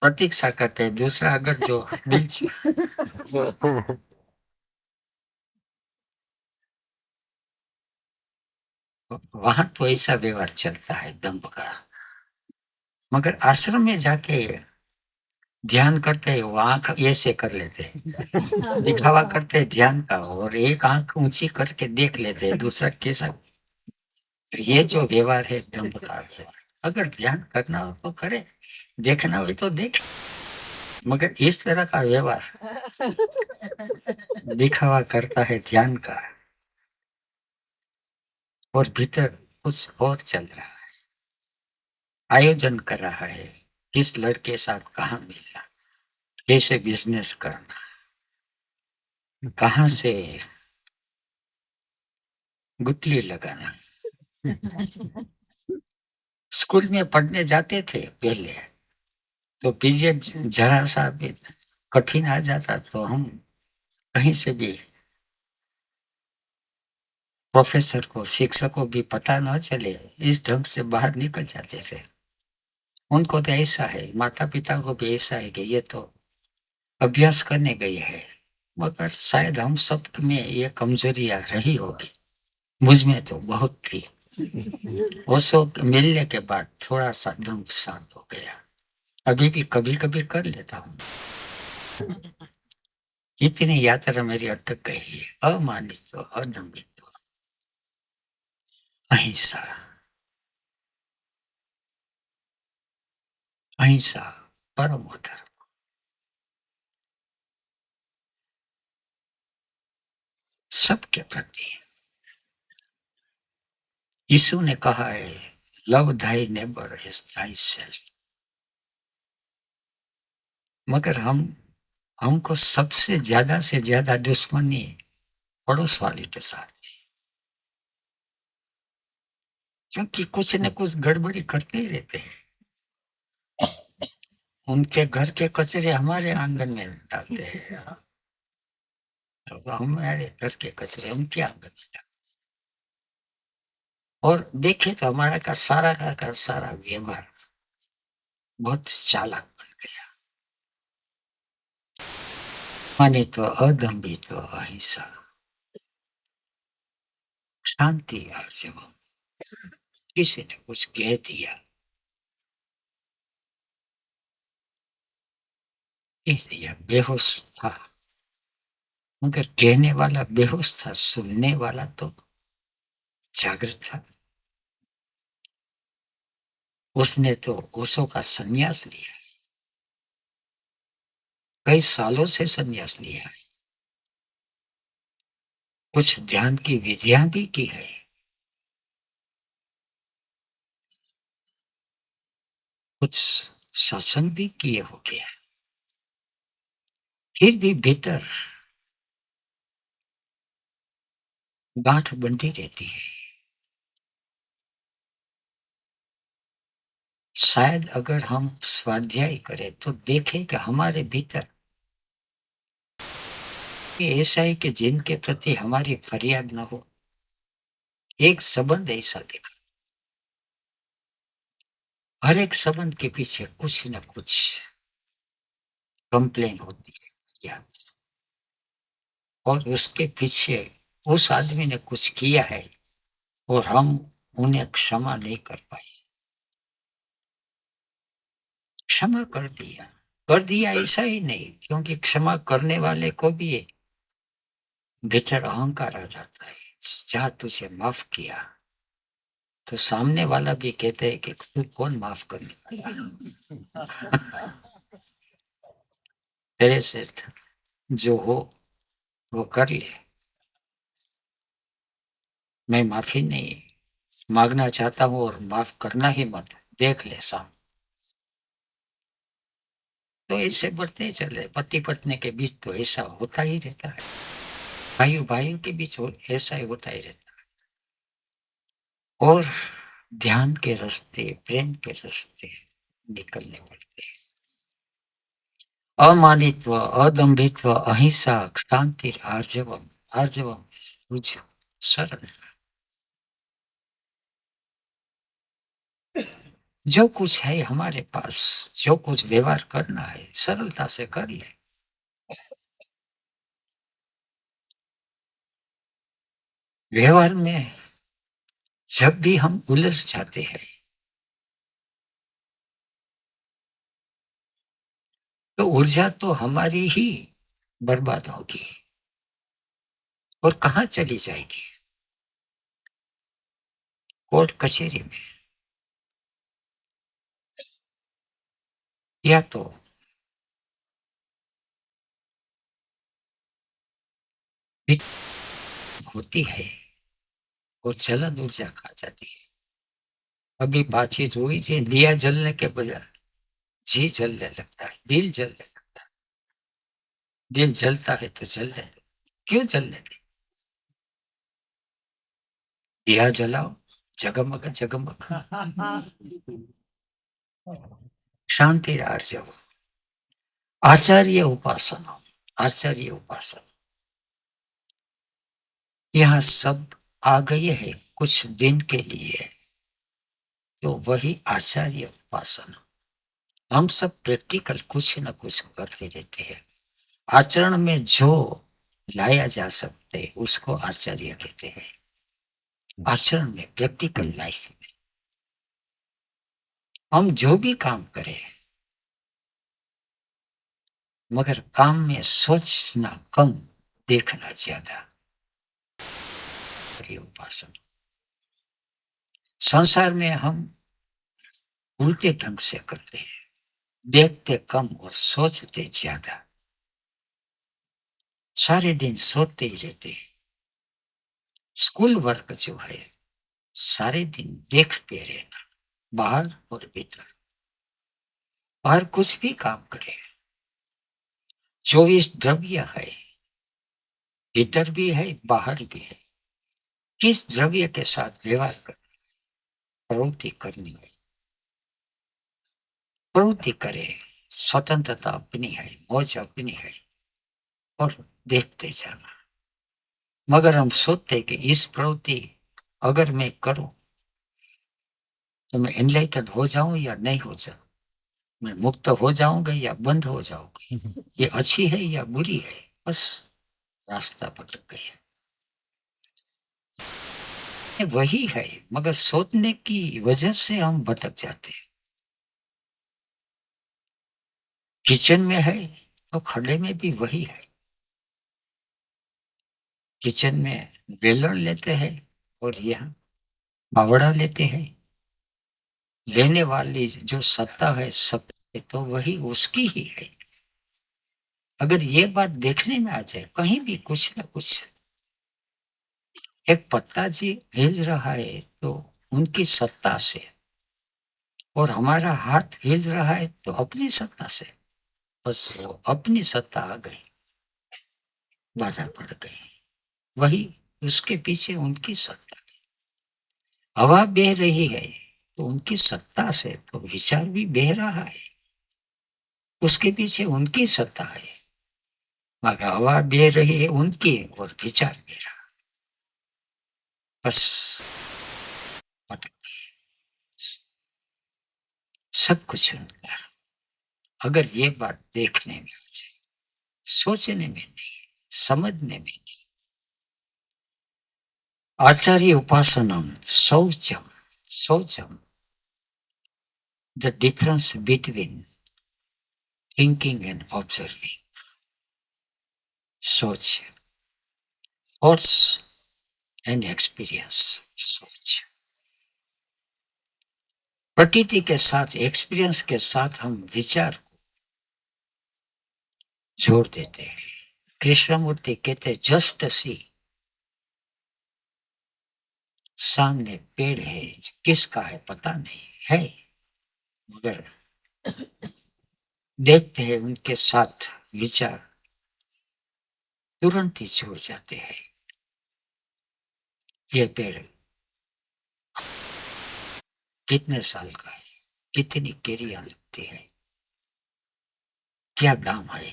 प्रतीक्षा करते हैं दूसरा अगर जो दिल वहां तो ऐसा व्यवहार चलता है दम्भ का। मगर आश्रम में जाके ध्यान करते हैं, वो आंख ऐसे कर लेते हैं, दिखावा करते हैं ध्यान का, और एक आंख ऊंची करके देख लेते हैं दूसरा कैसा। ये जो व्यवहार है दम्भ का व्यवहार। अगर ध्यान करना हो तो करे, देखना हो तो देख, मगर इस तरह का व्यवहार दिखावा करता है ध्यान का, और भीतर कुछ और चल रहा है, आयोजन कर रहा है, किस लड़के साथ कहाँ मिलना, कैसे बिजनेस करना, कहाँ से गुटली लगाना। स्कूल में पढ़ने जाते थे पहले, तो पीरियड जरा सा भी कठिन आ जाता तो हम कहीं से भी प्रोफेसर को, शिक्षक को भी पता न चले, इस ढंग से बाहर निकल जाते थे। उनको तो ऐसा है, माता पिता को भी ऐसा है कि ये तो अभ्यास करने गई है, मगर शायद हम सब में ये कमजोरियां रही होगी। मुझ में तो बहुत थी। ओशो मिलने के बाद थोड़ा सा ढंग शांत हो गया। अभी भी कभी कभी कर लेता हूँ। इतनी यात्रा मेरी अटक गई है। अमानित्व, अदम्भित्व, अहिंसा, अहिंसा परमो धर्म, सबके प्रति। यीशु ने कहा है, love thy neighbour as thyself. मगर हमको सबसे ज्यादा से ज्यादा दुश्मनी पड़ोस वाले के साथ, क्योंकि कुछ न कुछ गड़बड़ी करते ही रहते हैं। उनके घर के कचरे हमारे आंगन में डालते हैं, तो हमारे घर के कचरे उनके आंगन में डालते हैं। और देखे तो हमारा का सारा व्यवहार बहुत चालाक बन गया। मानित्व, अदम्भित्व, अहिंसा, शांति। और जब किसी ने कुछ कह दिया, बेहोश था, मगर कहने वाला बेहोश था, सुनने वाला तो जागृत था। उसने तो ओशो का संन्यास लिया, कई सालों से संन्यास लिया है, कुछ ध्यान की विधियां भी की है, कुछ सत्संग भी किए हो गया, फिर भी भीतर गांठ बंधी रहती है। शायद अगर हम स्वाध्याय करें तो देखें कि हमारे भीतर ये ऐसा है कि जिनके प्रति हमारी फरियाद न हो, एक संबंध ऐसा देखा, हर एक संबंध के पीछे कुछ न कुछ कंप्लेन होती है या और उसके पीछे उस आदमी ने कुछ किया है और हम उन्हें क्षमा नहीं कर पाए, क्षमा कर दिया ऐसा ही नहीं, क्योंकि क्षमा करने वाले को भी भीतर अहंकार आ जाता है। जहाँ तुझे माफ किया तो सामने वाला भी कहते हैं कि तू कौन माफ करने वाला, तेरे से जो हो वो कर ले, मैं माफी नहीं मांगना चाहता हूं और माफ करना ही मत, देख ले साम। तो ऐसे बढ़ते चले, पति पत्नी के बीच तो ऐसा होता ही रहता है, भाइयों भाइयों के बीच ऐसा ही होता ही रहता है, और ध्यान के रास्ते, प्रेम के रास्ते निकलने पड़ते हैं। अमानित्व, अदम्भित्व, अहिंसा, शांति, आर्जवम, आर्जवम, रुचि, सरल। जो कुछ है हमारे पास, जो कुछ व्यवहार करना है सरलता से कर ले। व्यवहार में जब भी हम उलझ जाते हैं तो ऊर्जा तो हमारी ही बर्बाद होगी और कहाँ चली जाएगी, कोर्ट कचहरी में, या तो होती है और जलन ऊर्जा खा जाती है। अभी बातचीत हुई थी, दिया जलने के बजाय जी जलने लगता है, दिल जलने लगता है। दिल जलता है तो जलने दो, क्यों जलने दे, दिया जलाओ, जगमग जगमग, शांति आर्जव, आचार्य उपासना, आचार्य उपासना, यहाँ सब आ गए हैं कुछ दिन के लिए, तो वही आचार्य उपासना। हम सब प्रैक्टिकल कुछ न कुछ करते रहते हैं, आचरण में जो लाया जा सकते उसको आचार्य कहते हैं। आचरण में, प्रैक्टिकल लाइफ में हम जो भी काम करें, मगर काम में सोचना कम, देखना ज्यादा, उपासना। संसार में हम उल्टे ढंग से करते हैं, देखते कम और सोचते ज्यादा, सारे दिन सोते ही रहते हैं। स्कूल वर्क जो है सारे दिन देखते रहना, बाहर और भीतर, बाहर कुछ भी काम करे, 24 द्रव्य है, भीतर भी है बाहर भी है, किस द्रव्य के साथ व्यवहार कर, प्रवृत्ति करनी है, प्रवृत्ति करे, स्वतंत्रता अपनी है, मौज अपनी है, और देखते जाना। मगर हम सोचते कि इस प्रवृत्ति अगर मैं करूं तो मैं एनलाइटन हो जाऊं या नहीं हो जाऊं, मैं मुक्त हो जाऊंगा या बंद हो जाऊंगी, ये अच्छी है या बुरी है, बस रास्ता भटक गए। ये वही है, मगर सोचने की वजह से हम भटक जाते हैं। किचन में है तो खड़े में भी वही है, किचन में बेलन लेते हैं और यहाँ फावड़ा लेते हैं, लेने वाली जो सत्ता है सब, तो वही उसकी ही है। अगर ये बात देखने में आ जाए, कहीं भी कुछ ना कुछ, एक पत्ता जी हिल रहा है तो उनकी सत्ता से, और हमारा हाथ हिल रहा है तो अपनी सत्ता से। बस वो अपनी सत्ता आ गई, बाधा पड़ गई, वही उसके पीछे उनकी सत्ता। हवा बह रही है तो उनकी सत्ता से तो विचार भी बह रहा है, उसके पीछे उनकी सत्ता है। मगर हवा बह रही है उनकी और विचार बह रहा, बस सब कुछ उनका। अगर ये बात देखने में आ जाए, सोचने में नहीं, समझने में नहीं। आचार्य उपासनम शौचम, शौचम, the difference between thinking and observing. सोच, थॉट्स एंड एक्सपीरियंस। सोच, प्रतीति के साथ, एक्सपीरियंस के साथ हम विचार को जोड़ देते हैं। कृष्णमूर्ति कहते जस्ट सी, सामने पेड़ है, किसका है पता नहीं है, मगर देखते हैं उनके साथ विचार तुरंत ही जुड़ जाते हैं। ये पेड़ कितने साल का है, कितनी केरियां लगती है, क्या दाम है,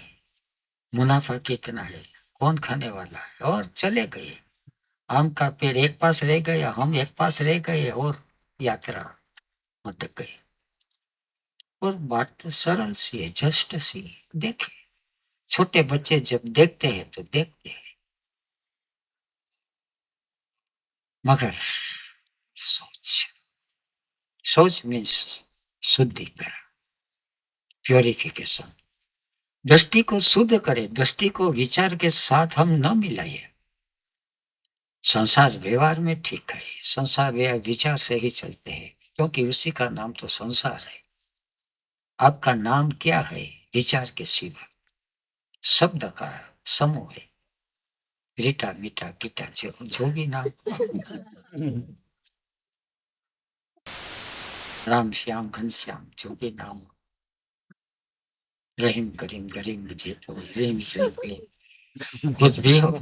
मुनाफा कितना है, कौन खाने वाला है, और चले गए। आम का पेड़ एक पास रह गया, हम एक पास रह गए, और यात्रा अटक गई। और बात तो सरल सी है, जस्ट सी। देखे, छोटे बच्चे जब देखते हैं तो देखते हैं, मगर सोच, सोच मीन्स शुद्धिकरण, प्योरिफिकेशन। दृष्टि को शुद्ध करे, दृष्टि को विचार के साथ हम न मिलाइए। संसार व्यवहार में ठीक है, संसार व्यवहार विचार से ही चलते हैं, क्योंकि उसी का नाम तो संसार है। आपका नाम क्या है विचार के सिवा? शब्द का समूह है, रीटा मीठा कीटा, जो भी नाम, राम श्याम घनश्याम, जो भी नाम, रहीम करीम गरीम जीत हो, रेम से कुछ भी हो,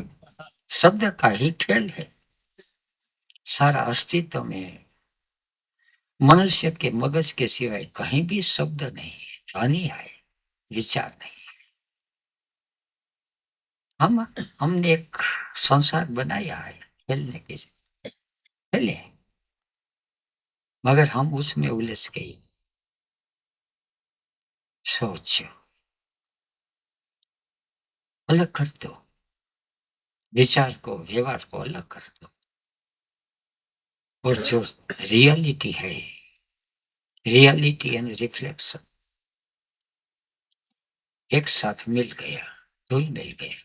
शब्द का ही खेल है। सारा अस्तित्व में मनुष्य के मगज के सिवाय कहीं भी शब्द नहीं है, ध्वनि है, विचार नहीं। हम हमने एक संसार बनाया है खेलने के खेले, मगर हम उसमें उलझ गए। सोच अलग कर दो, विचार को व्यवहार को अलग कर दो, और जो रियलिटी है, रियलिटी एंड रिफ्लेक्शन एक साथ मिल गया, घुल मिल गया,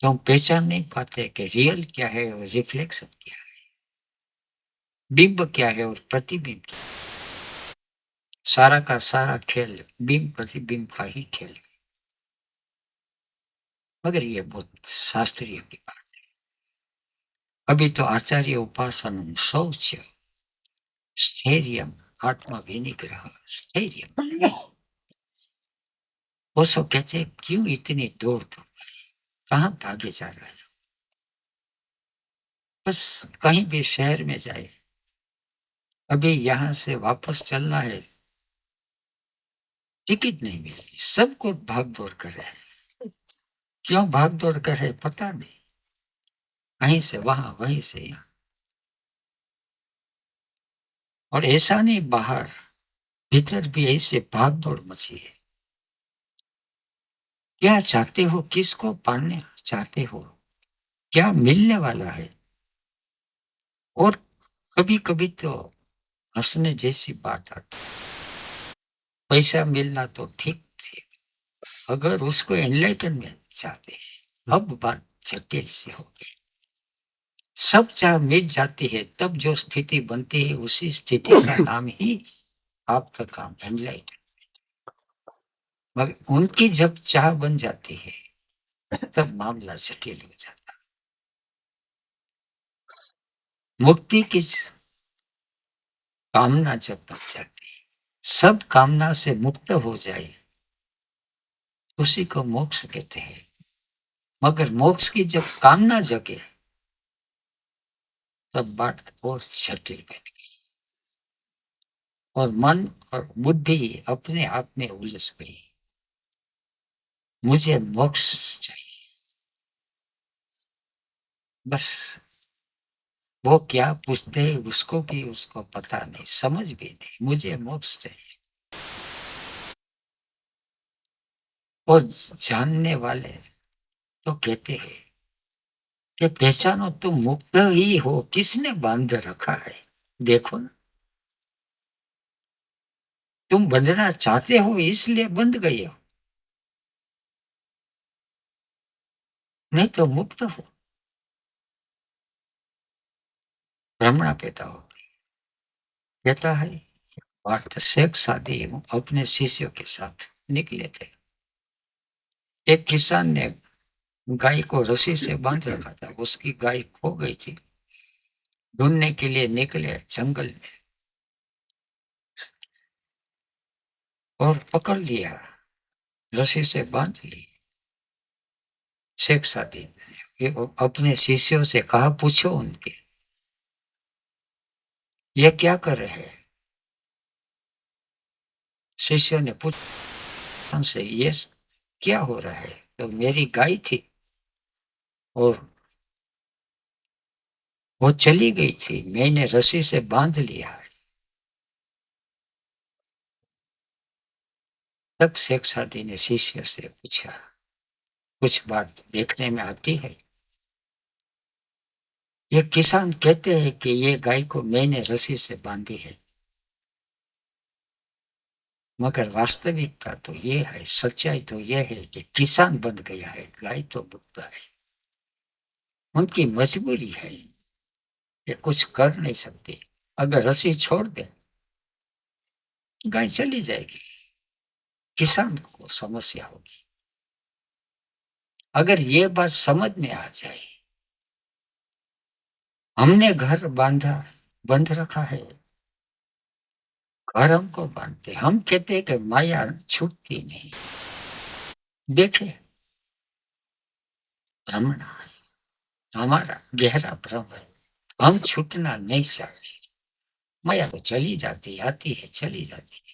तो हम पहचान नहीं पाते कि रियल क्या है और रिफ्लेक्शन क्या है, बिंब क्या है और प्रतिबिंब क्या है। सारा का सारा खेल बिंब प्रतिबिंब का ही खेल। मगर ये बहुत शास्त्रीय की बात। अभी तो आचार्य उपासन शौच स्थैर्यम, आत्मा विनिग्रह स्थैर्यम। वो सो कहते क्यों इतनी दौड़, तो कहाँ भागे जा रहा है? बस कहीं भी शहर में जाए, अभी यहां से वापस चलना है, टिकट नहीं मिल रही, सबको भाग दौड़ कर रहे हैं। क्यों भाग दौड़ कर रहे पता नहीं, कहीं से वहां, वहीं से यहाँ। और ऐसा नहीं, बाहर भीतर भी ऐसे भाग दौड़ मची है। क्या चाहते हो, किसको पाने चाहते हो, क्या मिलने वाला है? और कभी कभी तो हंसने जैसी बात आती, पैसा मिलना तो ठीक थी, अगर उसको एनलाइटनमेंट चाहते हैं, अब बात जटिल सी हो गई। सब चाह मिट जाती है, तब जो स्थिति बनती है उसी स्थिति का नाम ही आपका काम एनलाइट। मगर उनकी जब चाह बन जाती है तब मामला जटिल हो जाता है। मुक्ति की कामना जब बन जाती है, सब कामना से मुक्त हो जाए, उसी को मोक्ष कहते हैं। मगर मोक्ष की जब कामना जगे तब बात और जटिल बन गई और मन और बुद्धि अपने आप में उलझ गई। मुझे मोक्ष चाहिए, बस वो क्या पूछते हैं उसको भी उसको पता नहीं, समझ भी नहीं, मुझे मोक्ष चाहिए। और जानने वाले तो कहते हैं कि पहचानो तुम मुक्त ही हो, किसने बांध रखा है, देखो ना। तुम बंधना चाहते हो इसलिए बंध गए हो, नहीं तो मुक्त हो। भ्रमणा पैदा हो, कहता है बात शेख सादी अपने शिष्यों के साथ निकले थे। एक किसान ने गाय को रस्सी से बांध रखा था, उसकी गाय खो गई थी। ढूंढने के लिए निकले जंगल में और पकड़ लिया, रस्सी से बांध ली। शेख सादी ने अपने शिष्यों से कहा, पूछो उनके ये क्या कर रहे हैं। शिष्यों ने पूछा से ये क्या हो रहा है, तो मेरी गाय थी और वो चली गई थी, मैंने रस्सी से बांध लिया। तब शेख सादी ने शिष्य से पूछा, कुछ बात देखने में आती है। ये किसान कहते हैं कि ये गाय को मैंने रस्सी से बांधी है, मगर वास्तविकता तो ये है, सच्चाई तो ये है कि किसान बंध गया है, गाय तो मुक्त है। उनकी मजबूरी है कि कुछ कर नहीं सकती। अगर रस्सी छोड़ दे गाय चली जाएगी, किसान को समस्या होगी। अगर ये बात समझ में आ जाए, हमने घर बांधा बंध रखा है, घर हमको बांधते, हम कहते हैं कि माया छूटती नहीं। देखे भ्रमण हमारा गहरा भ्रम है, हम छूटना नहीं चाहते। माया तो चली जाती, आती है चली जाती।